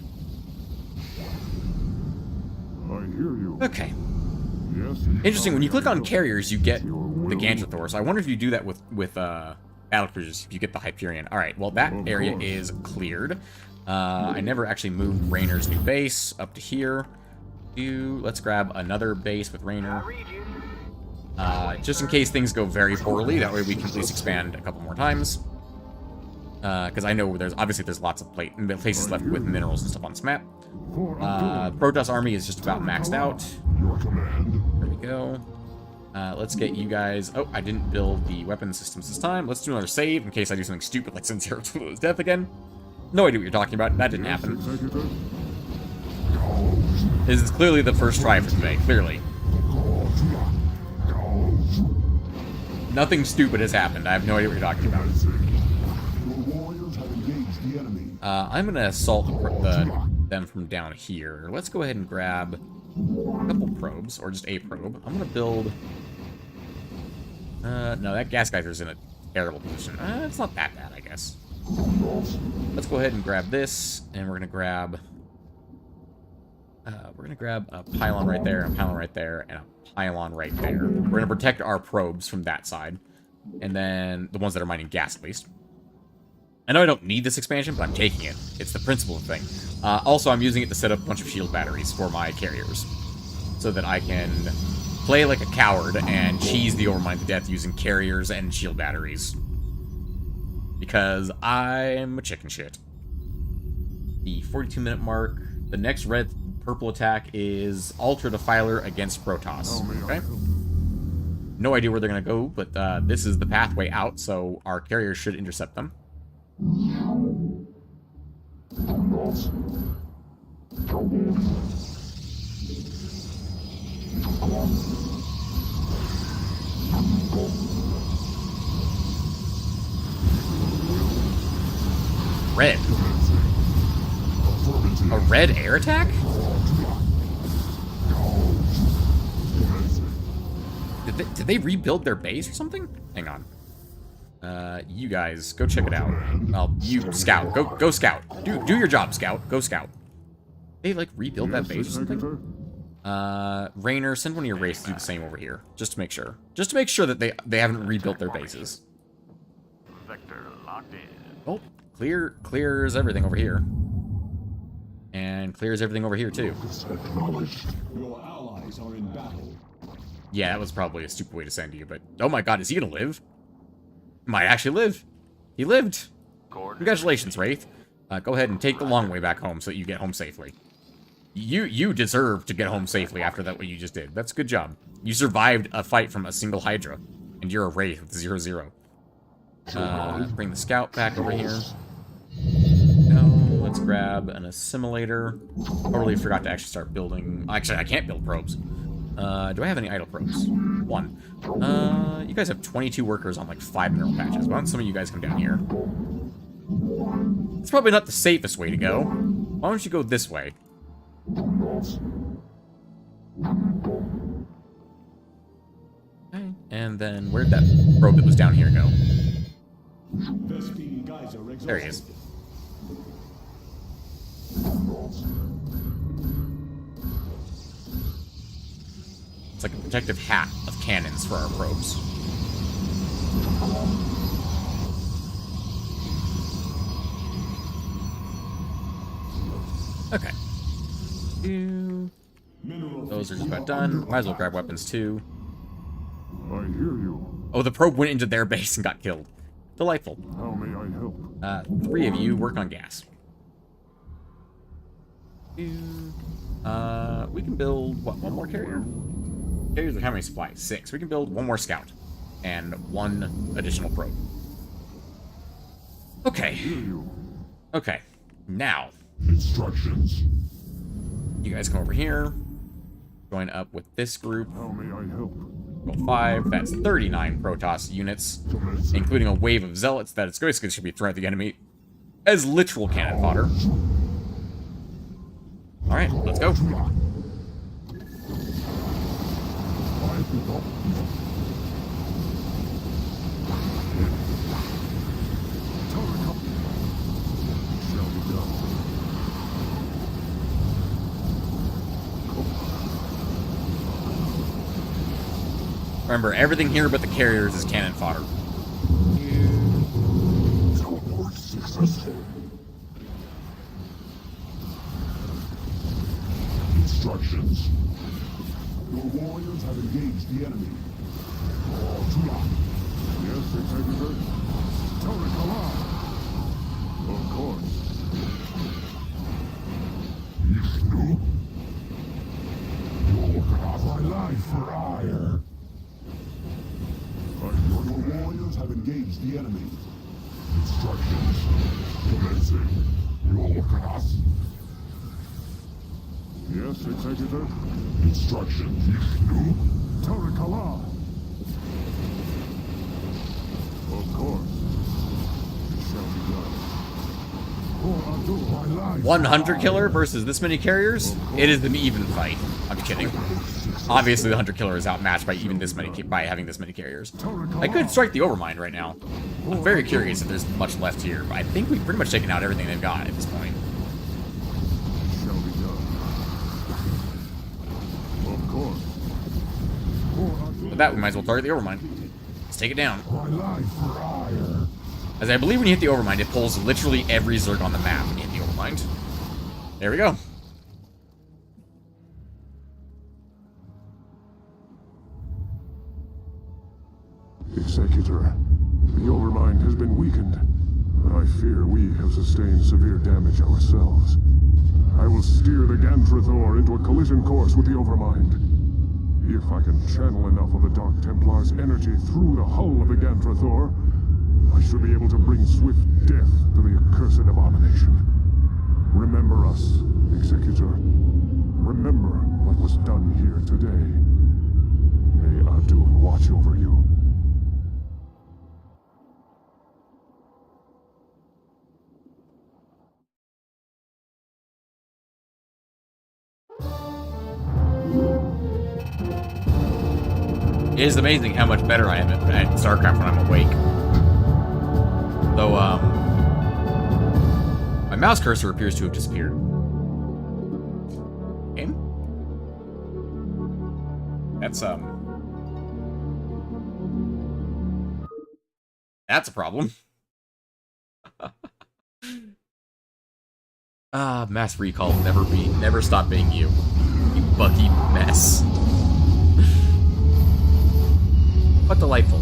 Speaker 7: I hear you.
Speaker 1: Okay.
Speaker 7: Yes.
Speaker 1: Interesting, when you click on carriers, you get the Gantrathor. So I wonder if you do that with battlecruisers, if you get the Hyperion. Alright, well, that area is cleared. I never actually moved Raynor's new base up to here. Let's grab another base with Raynor. Just in case things go very poorly, that way we can at least expand a couple more times. Because I know there's lots of places left with minerals and stuff on this map. Protoss army is just about maxed out.
Speaker 4: Your command.
Speaker 1: There we go. Let's get you guys... Oh, I didn't build the weapon systems this time. Let's do another save in case I do something stupid like send Zero to his death again. No idea what you're talking about. That didn't happen. This is clearly the first try for today. Clearly. Nothing stupid has happened. I have no idea what you're talking about.
Speaker 4: Your warriors have engaged the enemy.
Speaker 1: I'm going to assault them from down here. Let's go ahead and grab a couple probes, or just a probe. I'm going to build... no, that gas geyser's in a terrible position. It's not that bad, I guess. Let's go ahead and grab this, and we're going to grab... a pylon right there, a pylon right there, and a pylon right there. We're going to protect our probes from that side. And then the ones that are mining gas, at least. I know I don't need this expansion, but I'm taking it. It's the principal thing. Also, I'm using it to set up a bunch of shield batteries for my carriers. So that I can play like a coward and cheese the Overmind to death using carriers and shield batteries. Because I'm a chicken shit. The 42-minute mark. The next purple attack is Ultra Defiler against Protoss. Okay? No idea where they're going to go, but this is the pathway out, so our carriers should intercept them. Red. A red air attack? Did they rebuild their base or something? Hang on. You guys, go check it out. Well, you scout. Go scout. Do your job, scout. Go scout. They, like, rebuild that base or something? Raynor, send one of your races to do the same over here. Just to make sure. Just to make sure that they haven't rebuilt their bases.
Speaker 3: Vector locked in.
Speaker 1: Oh, clears everything over here. And clears everything over here, too.
Speaker 4: Your allies are in battle.
Speaker 1: Yeah, that was probably a stupid way to send you, but... Oh my god, is he gonna live? Might actually live. He lived. Congratulations, Wraith. Go ahead and take the long way back home so that you get home safely. You deserve to get home safely after that what you just did. That's a good job. You survived a fight from a single Hydra. And you're a Wraith with 0-0. Bring the scout back over here. No, let's grab an assimilator. Totally forgot to actually start building... Actually, I can't build probes. Do I have any idle probes? 1. You guys have 22 workers on like 5 mineral patches. Why don't some of you guys come down here? It's probably not the safest way to go. Why don't you go this way? Okay, and then where'd that probe that was down here go? There he is. It's like a protective hat of cannons for our probes. Okay. Those are just about done. Might as well grab weapons too.
Speaker 7: I hear you.
Speaker 1: Oh, the probe went into their base and got killed. Delightful.
Speaker 7: How may I help?
Speaker 1: 3 of you work on gas. We can build, what, 1 more carrier? Carriers are how many supplies? 6. We can build 1 more scout. And 1 additional probe. Okay. Okay. Now.
Speaker 4: Instructions.
Speaker 1: You guys come over here. Join up with this group.
Speaker 7: How may I help?
Speaker 1: Roll 5. That's 39 Protoss units, including a wave of zealots that it's basically should be thrown at the enemy as literal cannon fodder. Alright, let's go. Remember, everything here but the carriers is cannon fodder.
Speaker 4: Instructions. Your warriors have engaged the enemy.
Speaker 7: Yes, Executor. Turret alarm. Of course.
Speaker 4: You'll have my life for ire. Your warriors have engaged the enemy. Instructions. Commencing. Your class.
Speaker 7: Yes, Executor.
Speaker 4: Instructions.
Speaker 7: Turret alarm. Of course. It shall be done.
Speaker 4: Or I'll do my life.
Speaker 1: 100 killer versus this many carriers? It is an even fight. I'm kidding. Obviously, the Hunter Killer is outmatched by even this many, by having this many carriers. I could strike the Overmind right now. I'm very curious if there's much left here. I think we've pretty much taken out everything they've got at this point.
Speaker 7: Shall be done. Of course.
Speaker 1: With that, we might as well target the Overmind. Let's take it down.
Speaker 4: My life for ire.
Speaker 1: As I believe when you hit the Overmind, it pulls literally every Zerg on the map when you hit the Overmind. There we go.
Speaker 7: Executor, the Overmind has been weakened. I fear we have sustained severe damage ourselves. I will steer the Gantrathor into a collision course with the Overmind. If I can channel enough of the Dark Templar's energy through the hull of the Gantrathor, I should be able to bring swift death to the accursed abomination. Remember us, Executor. Remember what was done here today. May Adun watch over you.
Speaker 1: It is amazing how much better I am at StarCraft when I'm awake. Though, my mouse cursor appears to have disappeared. Game? That's a problem. Mass Recall will never stop being you. You buggy mess. But delightful.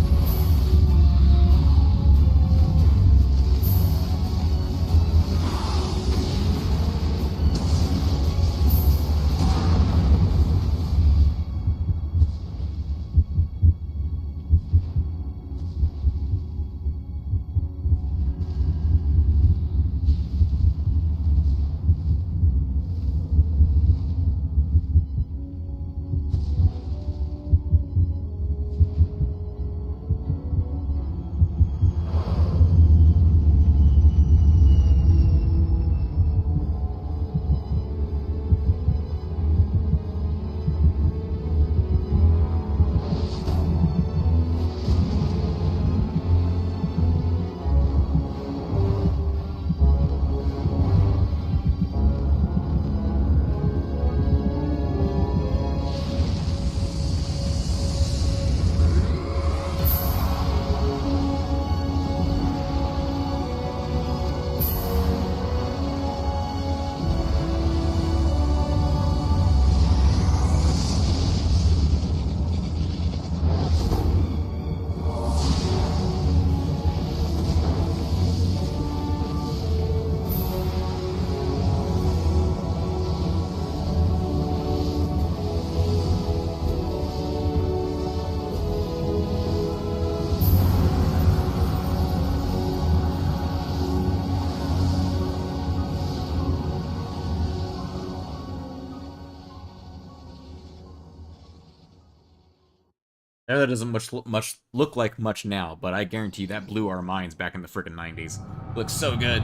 Speaker 1: I know that doesn't look like much now, but I guarantee you that blew our minds back in the frickin' 90s. Looks so good.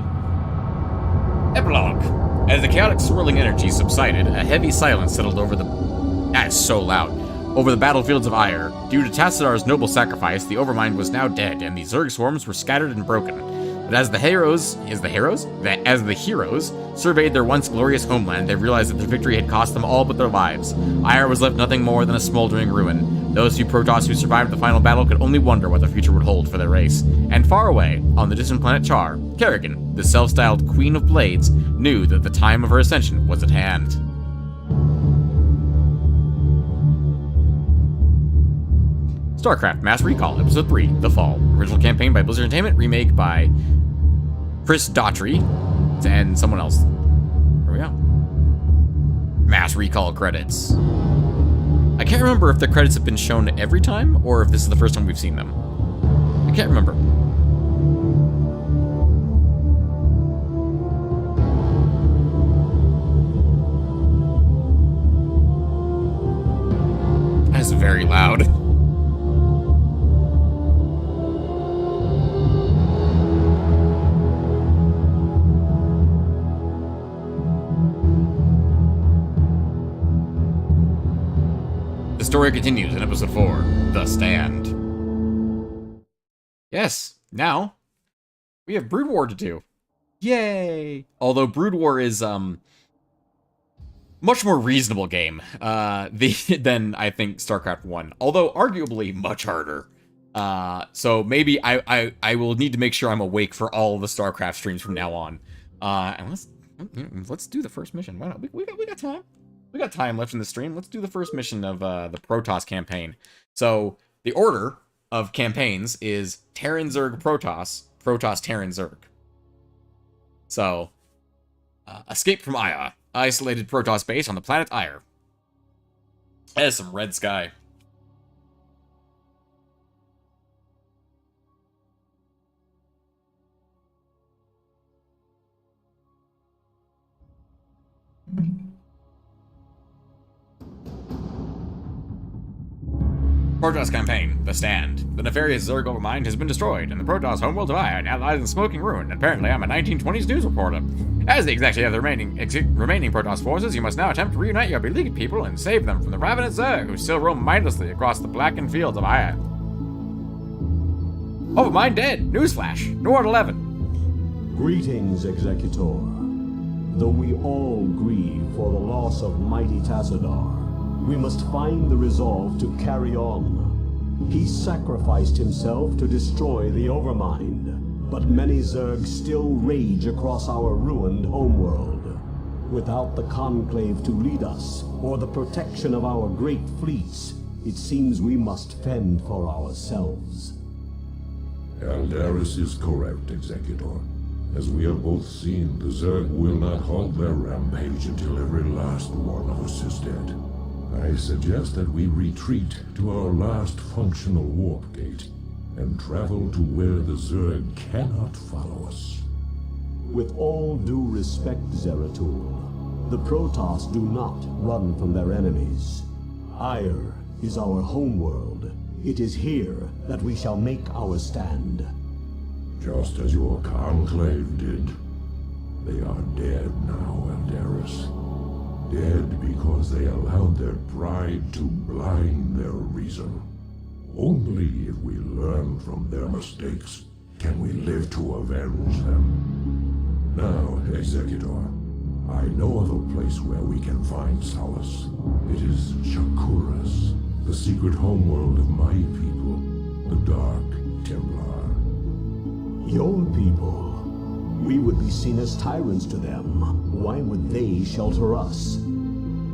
Speaker 1: Epilogue. As the chaotic swirling energy subsided, a heavy silence settled over the... That's so loud. Over the battlefields of Ire. Due to Tassadar's noble sacrifice, the Overmind was now dead, and the Zerg swarms were scattered and broken. But as the heroes surveyed their once glorious homeland, they realized that their victory had cost them all but their lives. Ire was left nothing more than a smoldering ruin. Those few Protoss who survived the final battle could only wonder what the future would hold for their race. And far away, on the distant planet Char, Kerrigan, the self-styled Queen of Blades, knew that the time of her ascension was at hand. Starcraft Mass Recall, Episode 3, The Fall. Original campaign by Blizzard Entertainment, remake by Chris Daughtry and someone else. There we go. Mass Recall credits. I can't remember if the credits have been shown every time, or if this is the first time we've seen them. I can't remember. That's very loud. The story continues in episode 4, The Stand. Yes, now we have Brood War to do. Yay! Although Brood War is much more reasonable game than I think StarCraft 1. Although arguably much harder. So maybe I will need to make sure I'm awake for all of the StarCraft streams from now on. And let's do the first mission. Why not? We got time. We got time left in the stream. Let's do the first mission of the Protoss campaign. So the order of campaigns is Terran Zerg Protoss, Protoss Terran Zerg. So escape from Aya, isolated Protoss base on the planet Ire. That is some red sky. Protoss campaign, The Stand. The nefarious Zerg Overmind has been destroyed, and the Protoss homeworld of Aya now lies in smoking ruin. Apparently, I'm a 1920s news reporter. As the executive of the remaining Protoss forces, you must now attempt to reunite your beleaguered people and save them from the ravenous Zerg who still roam mindlessly across the blackened fields of Aya. Overmind dead! Newsflash! Nord 11.
Speaker 8: Greetings, Executor. Though we all grieve for the loss of mighty Tassadar, we must find the resolve to carry on. He sacrificed himself to destroy the Overmind, but many Zerg still rage across our ruined homeworld. Without the Conclave to lead us, or the protection of our great fleets, it seems we must fend for ourselves.
Speaker 9: Aldaris is correct, Executor. As we have both seen, the Zerg will not halt their rampage until every last one of us is dead. I suggest that we retreat to our last functional warp gate and travel to where the Zerg cannot follow us.
Speaker 8: With all due respect, Zeratul, the Protoss do not run from their enemies. Ire is our homeworld. It is here that we shall make our stand.
Speaker 9: Just as your Conclave did. They are dead now, Aldaris. Dead because they allowed their pride to blind their reason. Only if we learn from their mistakes can we live to avenge them. Now, Executor, I know of a place where we can find solace. It is Shakuras, the secret homeworld of my people, the Dark Templar.
Speaker 8: Your people. We would be seen as tyrants to them. Why would they shelter us?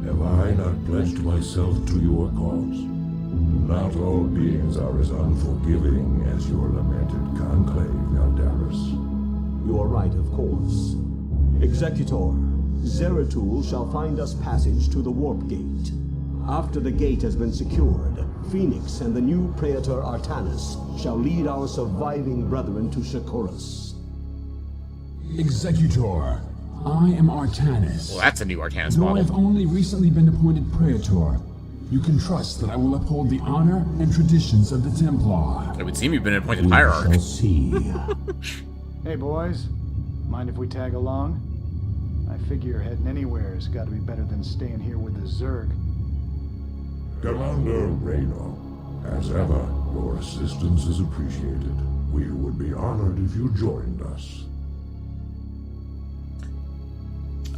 Speaker 9: Have I not pledged myself to your cause? Not all beings are as unforgiving as your lamented Conclave, Aldaris.
Speaker 8: You are right, of course. Executor, Zeratul shall find us passage to the warp gate. After the gate has been secured, Phoenix and the new Praetor Artanis shall lead our surviving brethren to Shakuras.
Speaker 6: Executor, I am Artanis.
Speaker 1: Well, that's a new Artanis
Speaker 6: Though
Speaker 1: model.
Speaker 6: I've only recently been appointed Praetor, you can trust that I will uphold the honor and traditions of the Templar.
Speaker 1: It would seem you've been appointed
Speaker 8: We
Speaker 1: Hierarch.
Speaker 8: shall see.
Speaker 10: Hey boys, mind if we tag along? I figure heading anywhere has got to be better than staying here with the Zerg.
Speaker 9: Commander Reno, as ever, your assistance is appreciated. We would be honored if you joined us.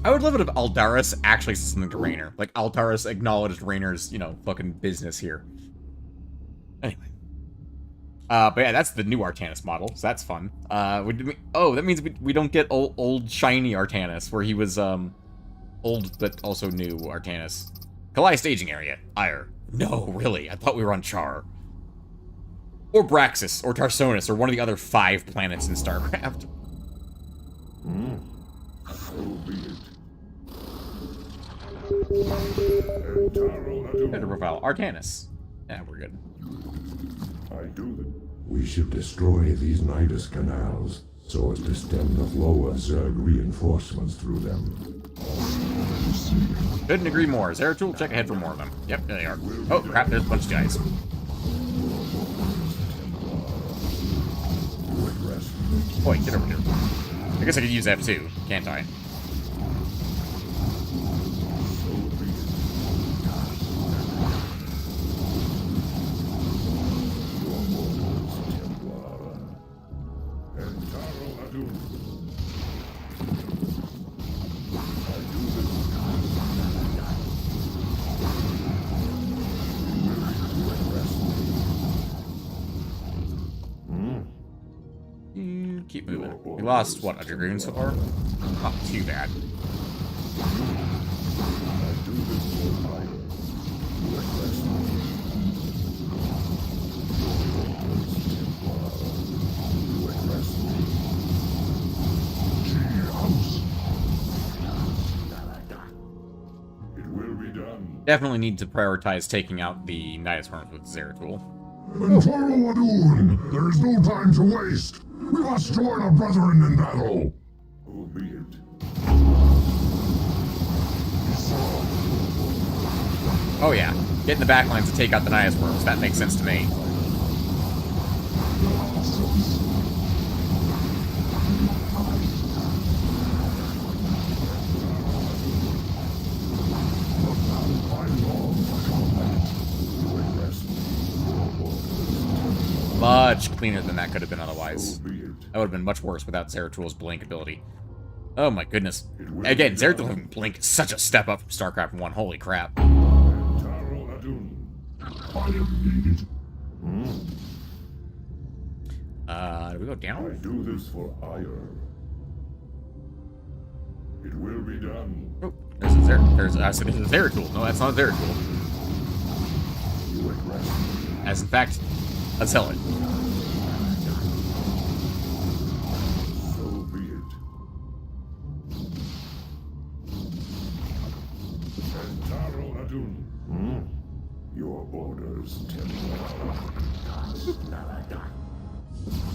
Speaker 1: I would love it if Aldaris actually said something to Raynor. Like, Aldaris acknowledged Raynor's, fucking business here. Anyway. But yeah, that's the new Artanis model, so that's fun. That means we don't get old shiny Artanis, where he was, old but also new Artanis. Kalai staging area. Ire. No, really, I thought we were on Char. Or Braxis, or Tarsonis, or one of the other 5 planets in StarCraft.
Speaker 9: So be it.
Speaker 1: Better profile. Artanis. Yeah, we're good.
Speaker 9: I do. We should destroy these Nidus canals so as to stem the flow of Zerg reinforcements through them.
Speaker 1: Couldn't agree more. Zeratul, check ahead for more of them. Yep, there they are. Oh, crap, there's a bunch of guys. Boy, get over here. I guess I could use F2, can't I? Keep moving. We lost, what, a Dragoon so far? Not too bad.
Speaker 9: It will be done.
Speaker 1: Definitely need to prioritize taking out the Nidus Worms with Zeratul.
Speaker 4: Follow Adun! There is no time to waste! We must join our brethren in battle!
Speaker 9: So be it.
Speaker 1: Oh yeah, get in the back lines to take out the Nidus Worms. That makes sense to me. Much cleaner than that could have been otherwise. That would have been much worse without Zeratul's blink ability. Oh my goodness. Again, Zeratul blink is such a step up from StarCraft 1. Holy crap.
Speaker 4: I am needed.
Speaker 1: Do we go
Speaker 9: I
Speaker 1: down?
Speaker 9: do this for ire. It It will be done.
Speaker 1: Oh, I said there's a Zeratul. No, that's not a Zeratul.
Speaker 9: You at rest.
Speaker 1: As in fact, a Zealot.
Speaker 9: So be it. Entaro Adun. Your orders, Templar.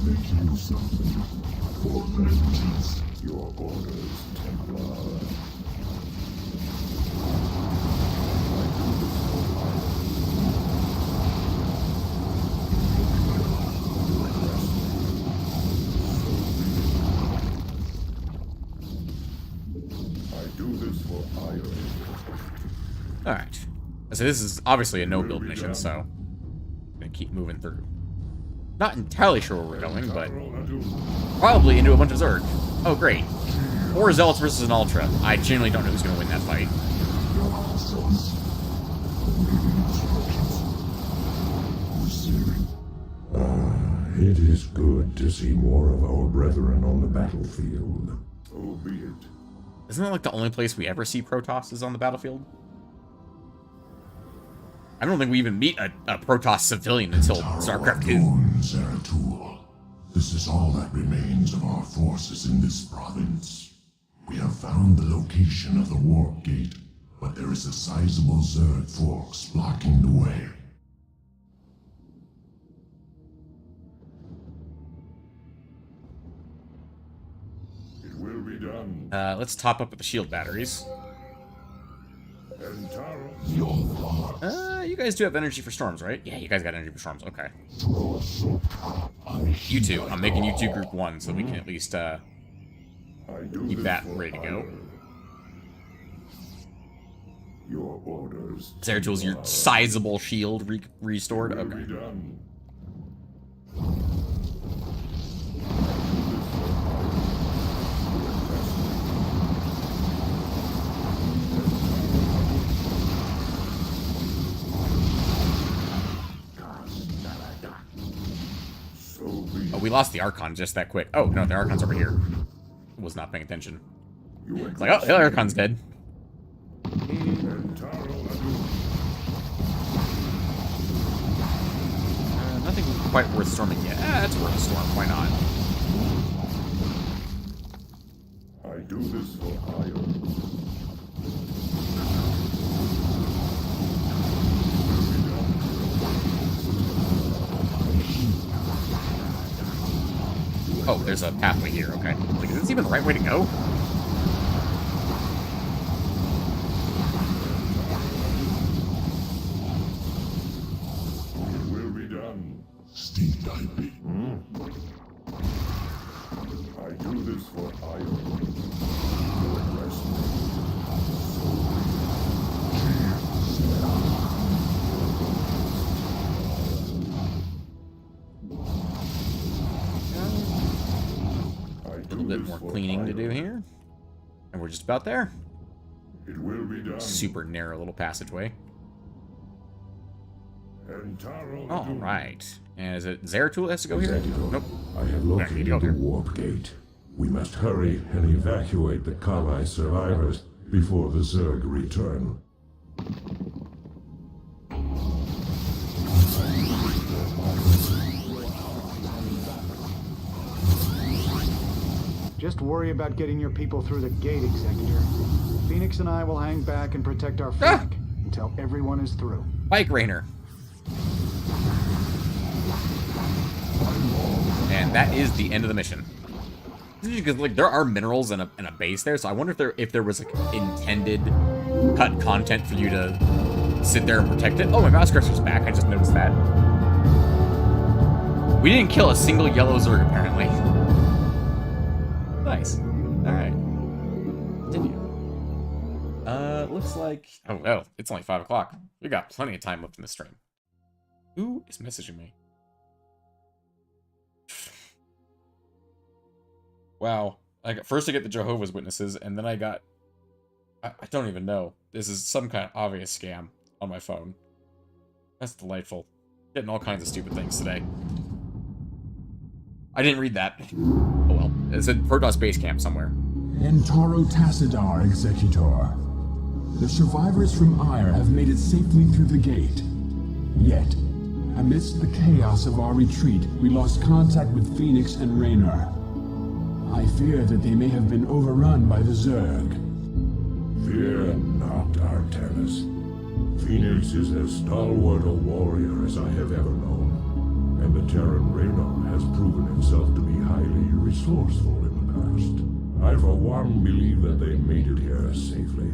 Speaker 9: Making something for vengeance. Your orders, Templar. I do this for ire.
Speaker 1: Alright. So this is obviously a no-build mission, so I'm gonna keep moving through. Not entirely sure where we're going, but probably into a bunch of Zerg. Oh, great. 4 Zealots versus an Ultra. I genuinely don't know who's gonna win that fight.
Speaker 9: It is good to see more of our brethren on the battlefield. So be it.
Speaker 1: Isn't that like the only place we ever see Protoss is on the battlefield? I don't think we even meet a Protoss civilian until Starcraft 2.
Speaker 4: Zeratul. This is all that remains of our forces in this province. We have found the location of the warp gate, but there is a sizable Zerg force blocking the way.
Speaker 9: It will be done.
Speaker 1: Let's top up with the shield batteries.
Speaker 9: Entaro.
Speaker 1: You guys do have energy for storms, right? Yeah, you guys got energy for storms. Okay. You two. I'm making you two group 1 so we can at least keep that ready to go.
Speaker 9: Your orders.
Speaker 1: Zeratul's your sizable shield restored.
Speaker 9: Will
Speaker 1: Okay.
Speaker 9: be done.
Speaker 1: Oh, we lost the Archon just that quick. Oh, no, the Archon's over here. Was not paying attention. It's like, oh, the Archon's dead. Nothing quite worth storming yet. That's worth a storm. Why not?
Speaker 9: I do this for ire.
Speaker 1: Oh, there's a pathway here. Okay. Like, is this even the right way to go?
Speaker 9: It will be done.
Speaker 4: Steve Divey.
Speaker 9: I do this for ire. Rest.
Speaker 1: A little bit more cleaning to do here. And we're just about there.
Speaker 9: It will be done.
Speaker 1: Super narrow little passageway.
Speaker 9: Entaro.
Speaker 1: All right. And is it Zeratul that has to go here? Nope.
Speaker 9: I have
Speaker 1: Okay,
Speaker 9: located
Speaker 1: go
Speaker 9: the
Speaker 1: here.
Speaker 9: warp gate. We must hurry and evacuate the Kali survivors before the Zerg return.
Speaker 10: Just worry about getting your people through the gate, Executor. Phoenix and I will hang back and protect our flank until everyone is through.
Speaker 1: Bike Rainer. And that is the end of the mission. Because like there are minerals and a base there, so I wonder if there was like intended cut content for you to sit there and protect it. Oh, my mouse cursor's back. I just noticed that. We didn't kill a single yellow Zerg apparently. Nice. All right. Continue. Looks like oh, it's only 5 o'clock. We got plenty of time left in this stream. Who is messaging me? Wow. First I get the Jehovah's Witnesses, and then I got... I don't even know. This is some kind of obvious scam on my phone. That's delightful. Getting all kinds of stupid things today. I didn't read that. Oh well. It said Protoss base camp somewhere.
Speaker 6: Entaro Tassadar, Executor. The survivors from Ire have made it safely through the gate. Yet, amidst the chaos of our retreat, we lost contact with Phoenix and Raynor. I fear that they may have been overrun by the Zerg.
Speaker 9: Fear not, Artemis. Phoenix is as stalwart a warrior as I have ever known, and the Terran Raynor has proven himself to be highly resourceful in the past. I for one believe that they made it here safely.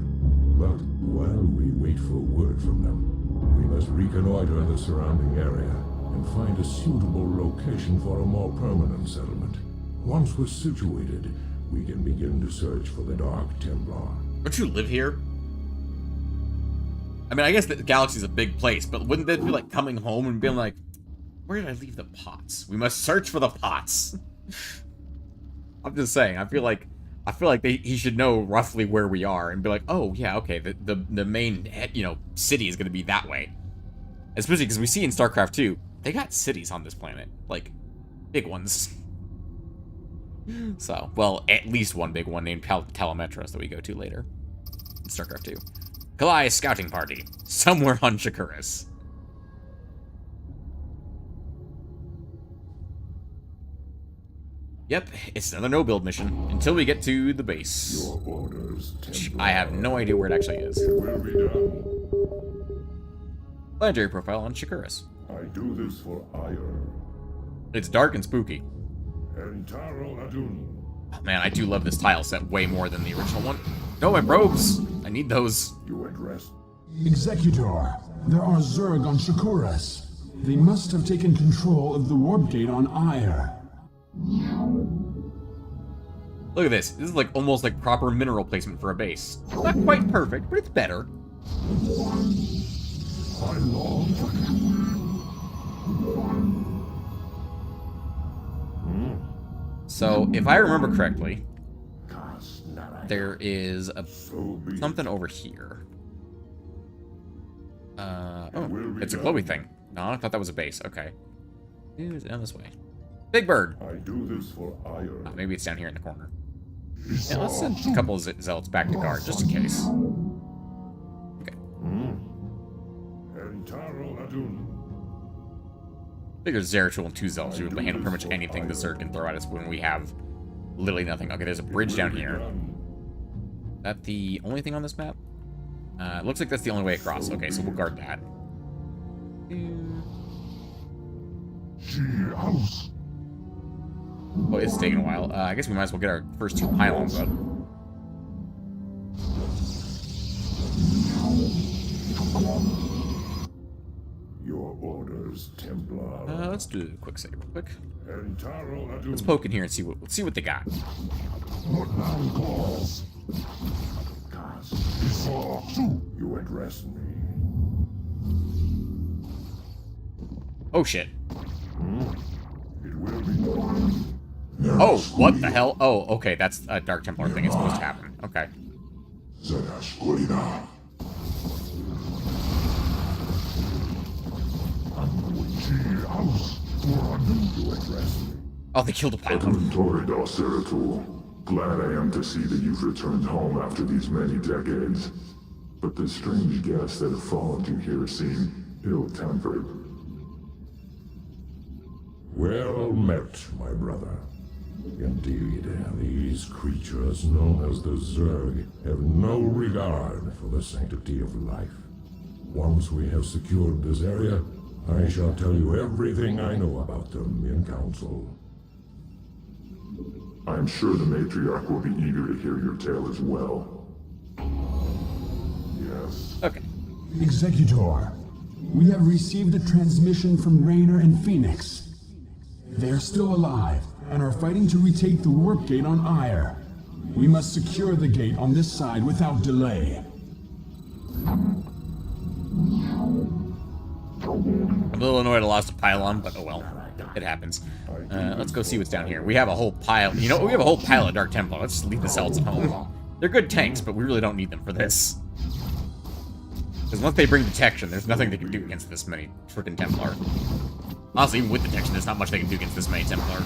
Speaker 9: But while we wait for word from them, we must reconnoiter the surrounding area and find a suitable location for a more permanent settlement. Once we're situated, we can begin to search for the Dark Templar.
Speaker 1: Don't you live here? I mean, I guess the galaxy's a big place, but wouldn't that be like coming home and being like, where did I leave the pots? We must search for the pots. I'm just saying, I feel like he should know roughly where we are and be like, oh yeah, okay, the main, city is gonna be that way. Especially because we see in StarCraft 2, they got cities on this planet, like big ones. So, well, at least one big one named Telemetros that we go to later in StarCraft 2. Kalai scouting party somewhere on Shakuras. Yep, it's another no-build mission until we get to the base.
Speaker 9: Your orders, Templar.
Speaker 1: I have no idea where it actually is.
Speaker 9: It will be done.
Speaker 1: Planetary profile on Shakuras.
Speaker 9: I do this for Ire.
Speaker 1: It's dark and spooky.
Speaker 9: Entaro Adun.
Speaker 1: Oh, man, I do love this tile set way more than the original one. No, my probes! I need those.
Speaker 9: You address.
Speaker 6: Executor, there are Zerg on Shakuras. They must have taken control of the warp gate on Ire.
Speaker 1: Look at this. This is like almost like proper mineral placement for a base. Not quite perfect, but it's better.
Speaker 9: I long for
Speaker 1: So, if I remember correctly, there is something over here. Oh, it's a glowy thing. No, I thought that was a base. Okay. It's down this way. Big bird.
Speaker 9: I do this for Ire.
Speaker 1: Maybe it's down here in the corner. Yeah, let's send a couple of zealots back to guard, just in case. Okay.
Speaker 9: Entaro Adun.
Speaker 1: Figure Zeratul and 2 zealots should be able to handle pretty much anything the Zerg can throw at us when we have literally nothing. Okay, there's a bridge down here. Is that the only thing on this map? Looks like that's the only way across. Okay, so we'll guard that. Oh, it's taking a while. I guess we might as well get our first 2 pylons up.
Speaker 9: Your orders, Templar.
Speaker 1: Let's do a quick save real quick.
Speaker 9: Entaro Adun.
Speaker 1: Let's poke in here and see what they got.
Speaker 9: What now calls? You address me.
Speaker 1: Oh shit.
Speaker 9: It will be done.
Speaker 1: Oh, what the hell? Oh, okay, that's a Dark Templar thing. It's supposed to happen. Okay. Oh, they killed a pylon.
Speaker 4: Glad I am to see that you've returned home after these many decades. But the strange guests that have followed you here seem ill-tempered.
Speaker 9: Well met, my brother. Indeed, these creatures known as the Zerg have no regard for the sanctity of life. Once we have secured this area, I shall tell you everything I know about them in council.
Speaker 4: I'm sure the matriarch will be eager to hear your tale as well. Yes.
Speaker 1: Okay.
Speaker 6: Executor, we have received a transmission from Raynor and Phoenix. They are still alive and are fighting to retake the warp gate on Ire. We must secure the gate on this side without delay.
Speaker 1: I'm a little annoyed I lost a pylon, but oh well. It happens. Let's go see what's down here. We have a whole pile. You know, we have a whole pile of Dark Templar. Let's just leave the zealots at home. They're good tanks, but we really don't need them for this. Because once they bring detection, there's nothing they can do against this many freaking Templar. Honestly, even with detection, there's not much they can do against this many Templar.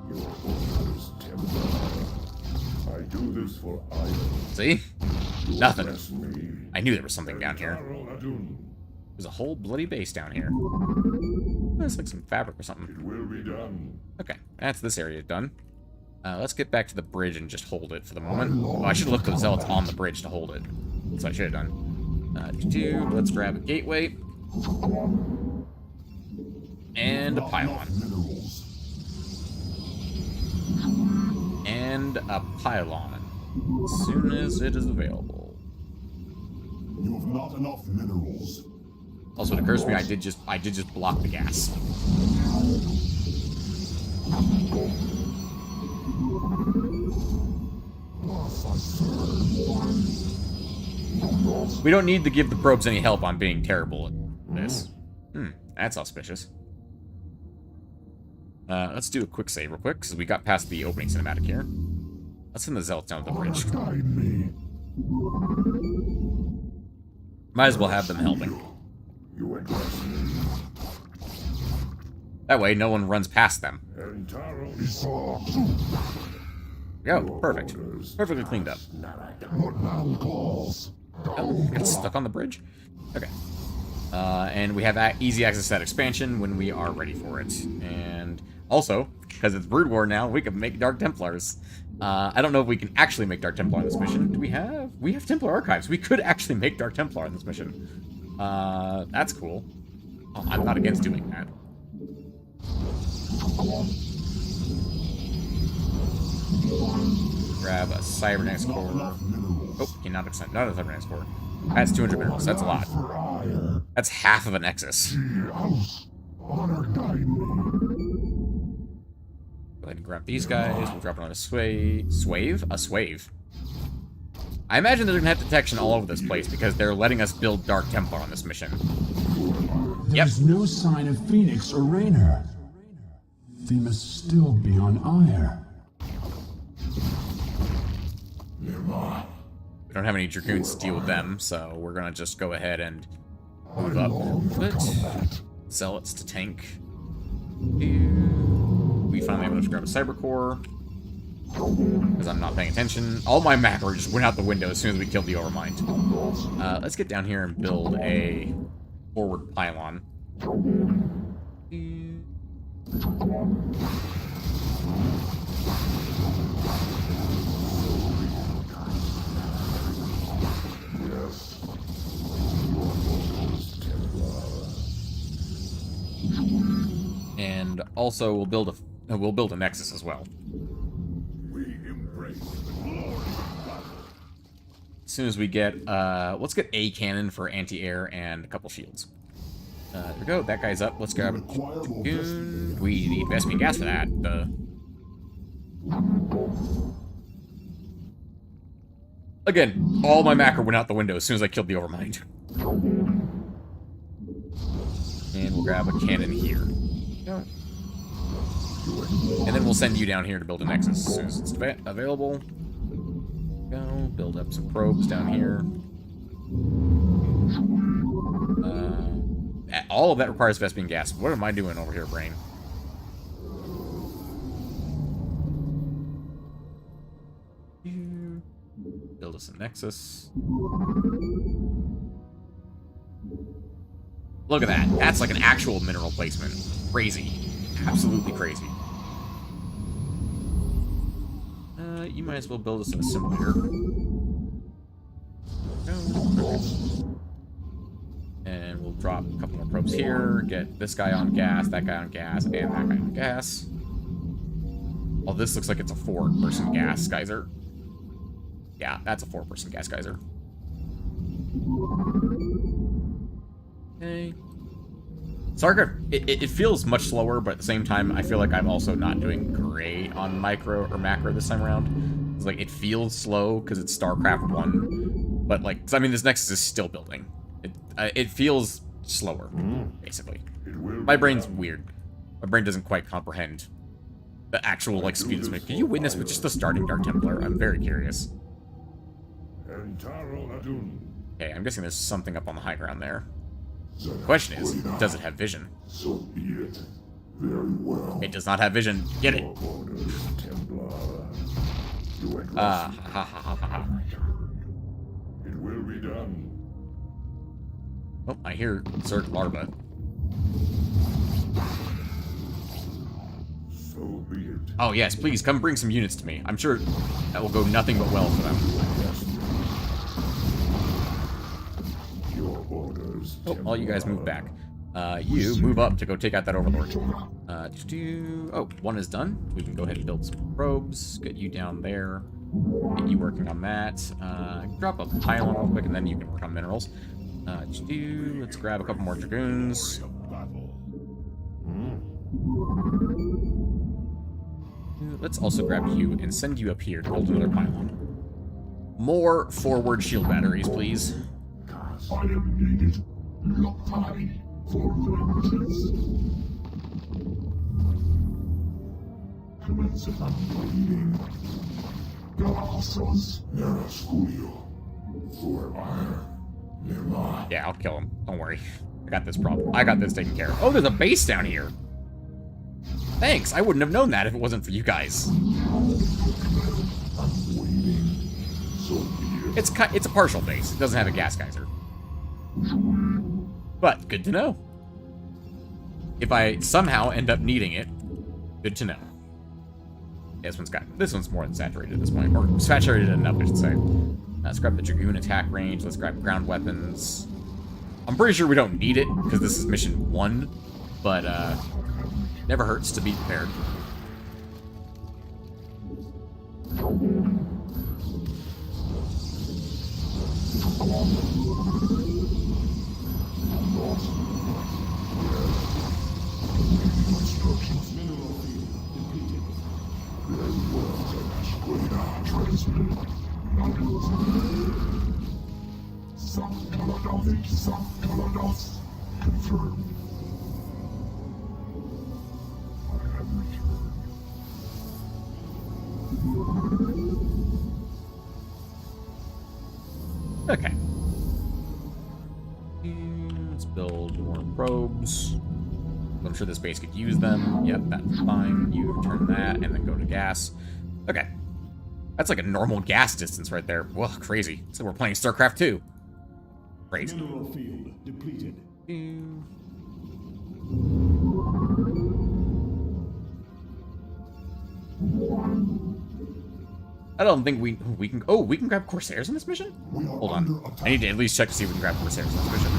Speaker 9: Your orders, Templar. do this for Ire.
Speaker 1: See?
Speaker 9: You
Speaker 1: Nothing.
Speaker 9: bless me.
Speaker 1: I knew there was something down here. There's a whole bloody base down here. It's like some fabric or something.
Speaker 9: It will be done.
Speaker 1: Okay, that's this area done. Let's get back to the bridge and just hold it for the moment. Oh, I should have looked at the zealots on the bridge to hold it. That's what I should have done. Let's grab a gateway. And a pylon. And a pylon. As soon as it is available.
Speaker 4: You have not enough minerals.
Speaker 1: Also, it occurs to me I did just block the gas. We don't need to give the probes any help on being terrible at this. That's auspicious. Let's do a quick save real quick, because we got past the opening cinematic here. Let's send the zealots down to the bridge. Might as well have them helping. That way, no one runs past them. Go, perfect. Perfectly cleaned up. Oh, got stuck on the bridge? Okay. And we have easy access to that expansion when we are ready for it. And also, because it's Brood War now, we can make Dark Templars. I don't know if we can actually make Dark Templar on this mission. Do we have? We have Templar Archives. We could actually make Dark Templar on this mission. That's cool. Oh, I'm not against doing that. Grab a Cybernetics core. Oh, okay, not a Cybernetics core. That's 200 minerals. That's a lot. That's half of a Nexus. Go ahead and grab these guys. We'll drop it on a swave? A swave. I imagine they're going to have detection all over this place because they're letting us build Dark Templar on this mission.
Speaker 6: There's no sign of Phoenix or Raynor. They must still be on Ire.
Speaker 1: We don't have any Dragoons to deal with them, so we're going to just go ahead and move up a little bit. Zealots to tank. We finally able to grab a Cyber Core. Because I'm not paying attention. All my macro just went out the window as soon as we killed the Overmind. Let's get down here and build a forward pylon. And also we'll build a Nexus as well. As soon as we get, let's get a cannon for anti-air and a couple shields. There we go. That guy's up. Let's grab it. We need Vespian gas for that. Again, all my macro went out the window as soon as I killed the Overmind. And we'll grab a cannon here. Go. And then we'll send you down here to build a Nexus as soon as it's available. Go. Build up some probes down here. All of that requires Vespian gas. What am I doing over here, brain? Build us a Nexus. Look at that. That's like an actual mineral placement. Crazy. Absolutely crazy. You might as well build us an assembler. And we'll drop a couple more probes here. Get this guy on gas, that guy on gas, and that guy on gas. Oh, this looks like it's a 4-person gas geyser. Yeah, that's a 4-person gas geyser. Okay. Starcraft, it feels much slower, but at the same time, I feel like I'm also not doing great on micro or macro this time around. It's like, it feels slow because it's StarCraft 1, but like, 'cause I mean, this Nexus is still building. It feels slower, basically. My brain's weird. My brain doesn't quite comprehend the actual, like, speed of this. Can you win this with just the starting Dark Templar? I'm very curious. Okay, I'm guessing there's something up on the high ground there. The question is, does it have vision?
Speaker 4: So be it. Very well.
Speaker 1: It does not have vision. Get it. Ha ha ha ha ha.
Speaker 9: It will be done.
Speaker 1: Oh, I hear Zerg larva.
Speaker 9: So be it.
Speaker 1: Oh yes, please come bring some units to me. I'm sure that will go nothing but well for them.
Speaker 9: Your orders.
Speaker 1: Oh, all you guys move back. You move up to go take out that overlord. Oh, one is done. We can go ahead and build some probes. Get you down there. Get you working on that. Drop a pylon real quick, and then you can work on minerals. Let's grab a couple more dragoons. Let's also grab you and send you up here to build another pylon. More forward shield batteries, please.
Speaker 4: I am needed. Not time for languages. Commence unbelieving. Galactus, Nera Studio. For Ire. Nearby.
Speaker 1: Yeah, I'll kill him. Don't worry. I got this problem. I got this taken care of. Oh, there's a base down here. Thanks. I wouldn't have known that if it wasn't for you guys. It's a partial base. It doesn't have a gas geyser. But good to know. If I somehow end up needing it, good to know. Yeah, this one's more than saturated at this point, or saturated enough, I should say. Let's grab the Dragoon attack range. Let's grab ground weapons. I'm pretty sure we don't need it because this is mission 1, but never hurts to be prepared. Okay. Let's build more probes. I'm sure this base could use them. Yep, that's fine. You turn that and then go to gas. Okay. That's like a normal gas distance right there. Whoa, crazy. So we're playing Starcraft 2. Crazy.
Speaker 8: Mineral field depleted.
Speaker 1: I don't think we can. Oh, we can grab Corsairs in this mission? Hold on. I need to at least check to see if we can grab Corsairs in this mission.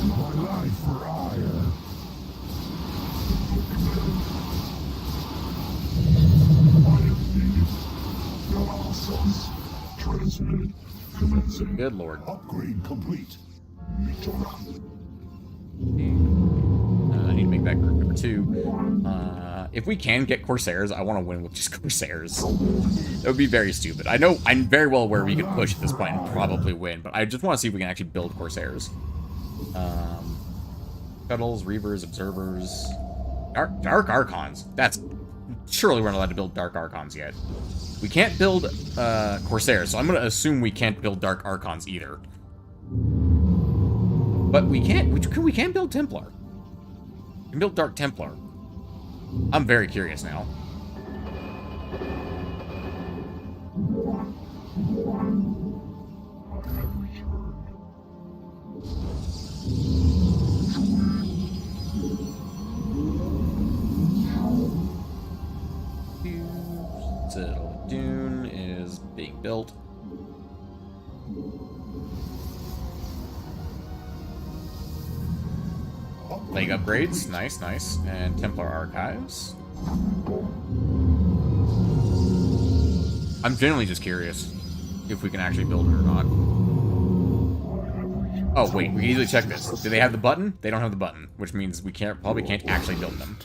Speaker 4: My life for Ire. I am needed. Galactus. Transmitted. Commencing.
Speaker 1: Good lord.
Speaker 4: Upgrade complete. Mitora.
Speaker 1: I need to make that group number 2. If we can get Corsairs, I want to win with just Corsairs. That would be very stupid. I know I'm very well aware we could push at this point and probably win, but I just want to see if we can actually build Corsairs. Shuttles, Reavers, Observers. Dark Archons. That's... Surely we're not allowed to build Dark Archons yet. We can't build Corsairs, so I'm going to assume we can't build Dark Archons either. But we can build Templar. We can build Dark Templar. I'm very curious now. Citadel Dune is being built. Leg upgrades, nice, nice. And Templar Archives. I'm genuinely just curious if we can actually build it or not. Oh wait, we can easily check this. Do they have the button? They don't have the button, which means we probably can't actually build them.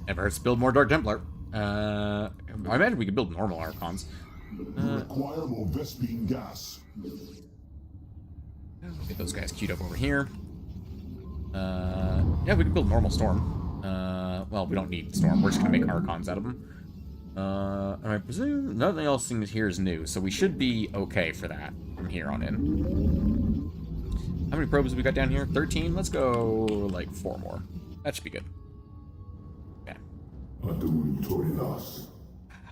Speaker 1: Never hurts to build more Dark Templar. I imagine we could build normal Archons.
Speaker 4: Require more Vespine gas.
Speaker 1: Get those guys queued up over here. Yeah, we can build normal Storm. Well, we don't need Storm. We're just gonna make Archons out of them. And I presume nothing else here is new, so we should be okay for that from here on in. How many probes have we got down here? 13? Let's go, like, 4 more. That should be good. Okay.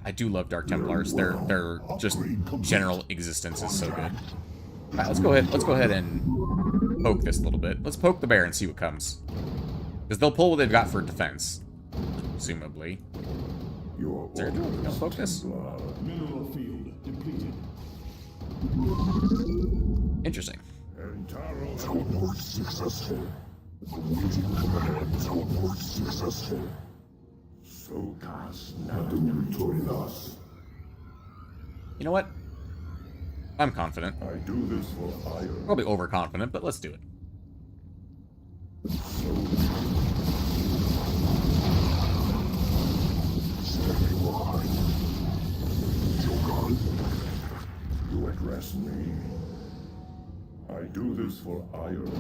Speaker 1: I do love Dark Templars. Their just general existence is so good. Alright, let's go ahead and poke this a little bit. Let's poke the bear and see what comes. Because they'll pull what they've got for defense. Presumably. Sergio, you gonna poke this?
Speaker 4: Mineral field depleted.
Speaker 1: Interesting.
Speaker 4: Teleport successful. Awaiting command. Teleport successful.
Speaker 1: You know what? I'm confident.
Speaker 9: I do this for iron.
Speaker 1: Probably overconfident, but let's do it.
Speaker 9: You address me. I do this for iron.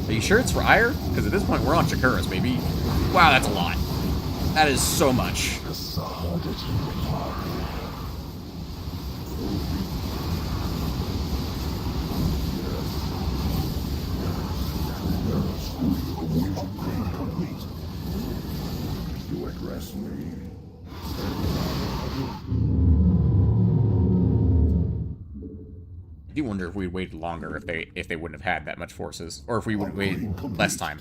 Speaker 1: Are you sure it's for ire? Because at this point, we're on Chikuras, baby. Wow, that's a lot. That is so much.
Speaker 9: You address me.
Speaker 1: I do wonder if we'd waited longer if they wouldn't have had that much forces, or if we would have waited less time.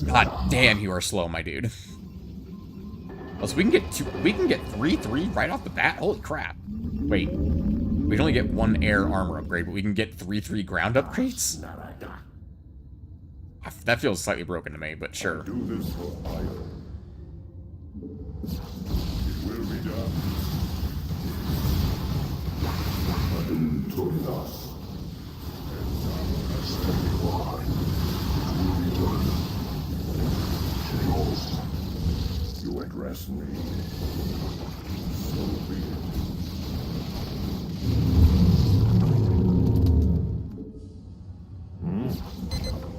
Speaker 1: God damn, you are slow, my dude. Oh, so we can get 3-3 right off the bat. Holy crap! Wait, we can only get 1 air armor upgrade, but we can get 3-3 ground upgrades. That feels slightly broken to me, but sure.
Speaker 9: I do this for iron. It will be done. You address me. So be it.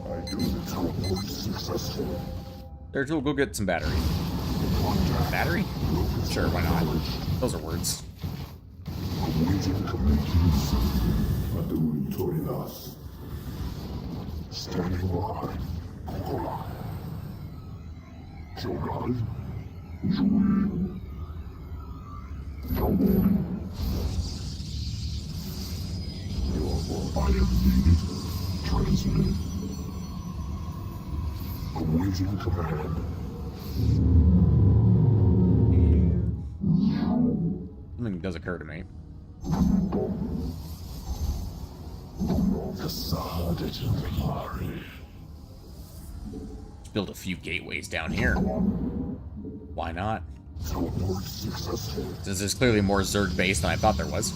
Speaker 9: I do the teleport successful.
Speaker 1: There, we'll go get some battery. Battery? Sure, why not? Those are words.
Speaker 4: Standing by. Jogal. I am needed. Transmit. Awaiting command.
Speaker 1: Something does occur to me. Let's build a few gateways down here. Why not? Since there's clearly more Zerg base than I thought there was.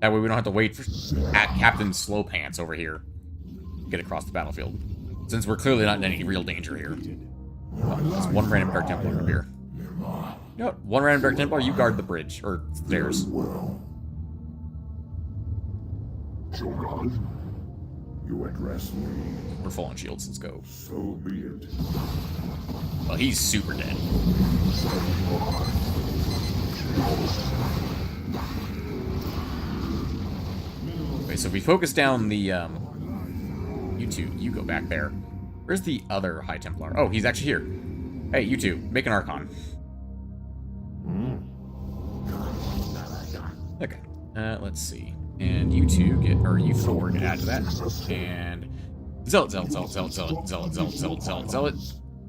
Speaker 1: That way we don't have to wait for Captain Slowpants over here to get across the battlefield. Since we're clearly not in any real danger here. Oh, there's 1 random Dark Templar over here. You know what? 1 random Dark Templar, you guard the bridge, or stairs.
Speaker 9: You address me.
Speaker 1: We're full on shields, let's go.
Speaker 9: So be it.
Speaker 1: Well, he's super dead. Okay, so if we focus down the, you two, you go back there. Where's the other High Templar? Oh, he's actually here. Hey, you two, make an Archon. Okay, let's see. And you two get, or you 4 get added to that. And Zealot,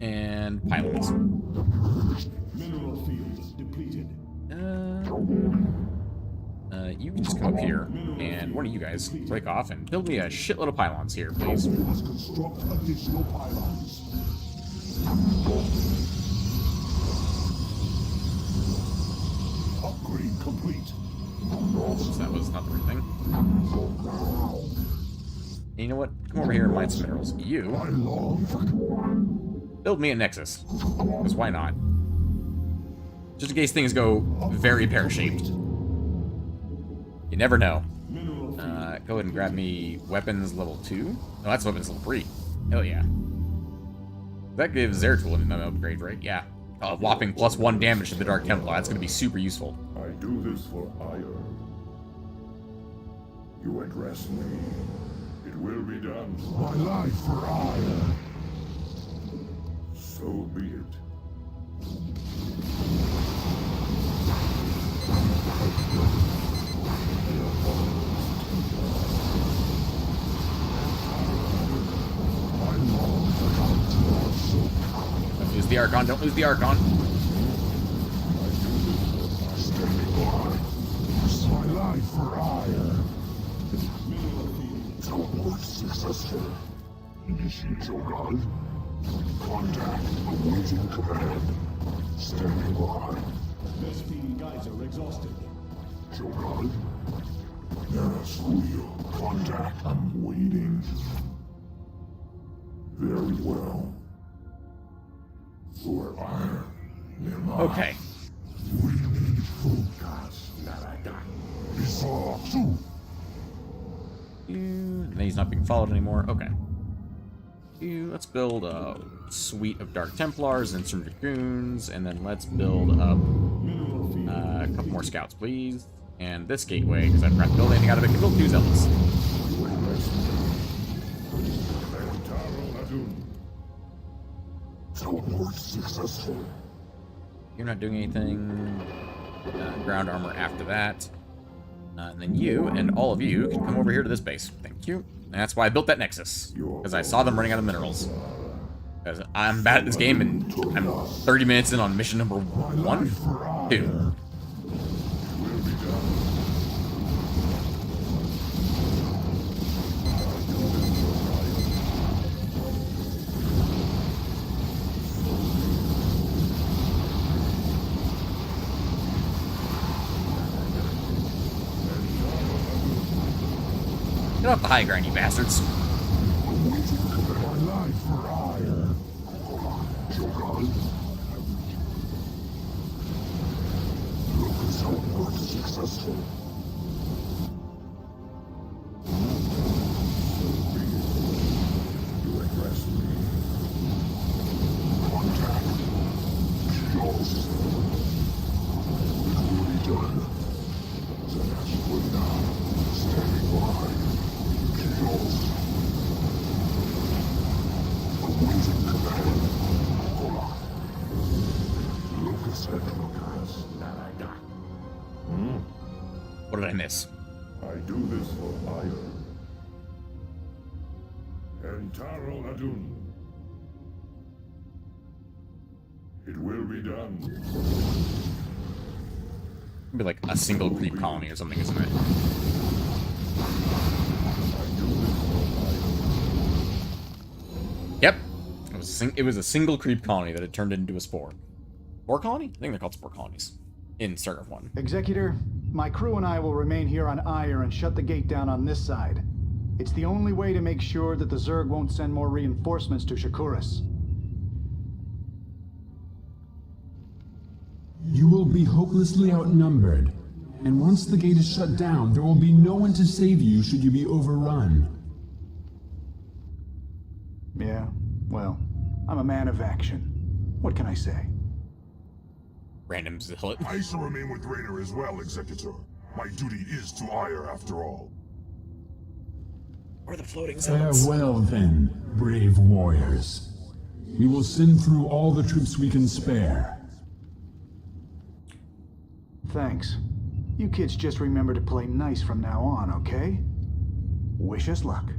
Speaker 1: and Pylons.
Speaker 4: Mineral field depleted.
Speaker 1: You can just come up here, and one of you guys break off and build me a shitload of pylons here, please.
Speaker 4: Must construct additional pylons. Upgrade complete.
Speaker 1: Oops, that was not the right thing. And you know what? Come over here and mine some minerals. You build me a nexus. Because why not? Just in case things go very pear-shaped. You never know. Go ahead and grab me weapons level 2. No, that's weapons level 3. Hell yeah. That gives Zeratul an upgrade, right? Yeah. Whopping +1 damage to the Dark Templar. That's going to be super useful.
Speaker 9: I do this for ire. You address me. It will be done.
Speaker 4: My life for ire.
Speaker 9: So be it.
Speaker 1: Don't lose the Archon. Don't lose the Archon.
Speaker 4: My life for ire. Teleport successful. Initiate your gun. Contact awaiting command. Standing by.
Speaker 8: Vespine Geyser exhausted.
Speaker 4: Shogun? Yes, Julio. Contact. I'm waiting. Very well. For iron. Nearby.
Speaker 1: Okay.
Speaker 4: We need focus. Resolve to.
Speaker 1: Then he's not being followed anymore. Okay. Let's build a suite of Dark Templars and some Dragoons, and then let's build up a couple more Scouts, please. And this gateway, because I forgot to build anything out of it, can build 2 Zealots.
Speaker 4: Teleport successful.
Speaker 1: You're not doing anything. Ground armor after that. And then you and all of you can come over here to this base. Thank you. And that's why I built that Nexus. Because I saw them running out of minerals. Because I'm bad at this game and I'm 30 minutes in on mission number 1? 2. Get off the high ground, you bastards.
Speaker 4: My life for ire. Shogun? Locus teleport successful.
Speaker 9: You address me.
Speaker 4: Contact. Kills. It will be done. Successfully now. Standing by. Kills. Awaiting command. Locus and Locus.
Speaker 1: What did I miss?
Speaker 9: I do this for ire. Entaro Adun. It will be done.
Speaker 1: It'd be like a single creep colony or something, isn't it? Yep. It was a single creep colony that had turned into a spore. Spore colony? I think they're called spore colonies. In Starcraft 1.
Speaker 10: Executor, my crew and I will remain here on Ire and shut the gate down on this side. It's the only way to make sure that the Zerg won't send more reinforcements to Shakuras.
Speaker 6: You will be hopelessly outnumbered. And once the gate is shut down, there will be no one to save you should you be overrun.
Speaker 10: Yeah, well, I'm a man of action. What can I say?
Speaker 1: Random zealot.
Speaker 4: I shall remain with Raynor as well, Executor. My duty is to ire after all.
Speaker 1: Or the floating zealots.
Speaker 6: Farewell then, brave warriors. We will send through all the troops we can spare.
Speaker 10: Thanks. You kids just remember to play nice from now on, okay? Wish us luck.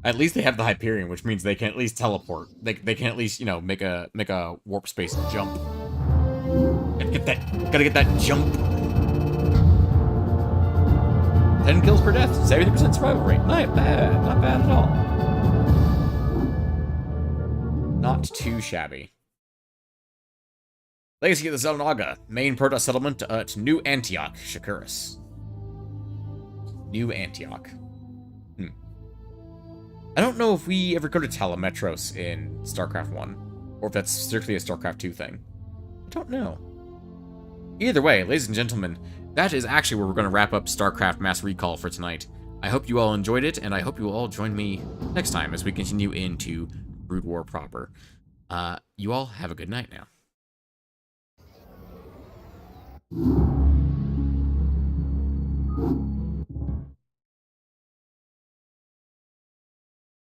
Speaker 1: At least they have the Hyperion, which means they can at least teleport. They can at least, you know, make a warp space jump. Gotta get that jump. 10 kills per death, 70% survival rate. Not bad at all. Not too shabby. Legacy of the Xel'Naga, main Protoss settlement at New Antioch, Shakuris. New Antioch. I don't know if we ever go to Telemetros in StarCraft 1, or if that's strictly a StarCraft 2 thing. I don't know. Either way, ladies and gentlemen, that is actually where we're going to wrap up StarCraft Mass Recall for tonight. I hope you all enjoyed it, and I hope you will all join me next time as we continue into Brood War proper. You all have a good night now.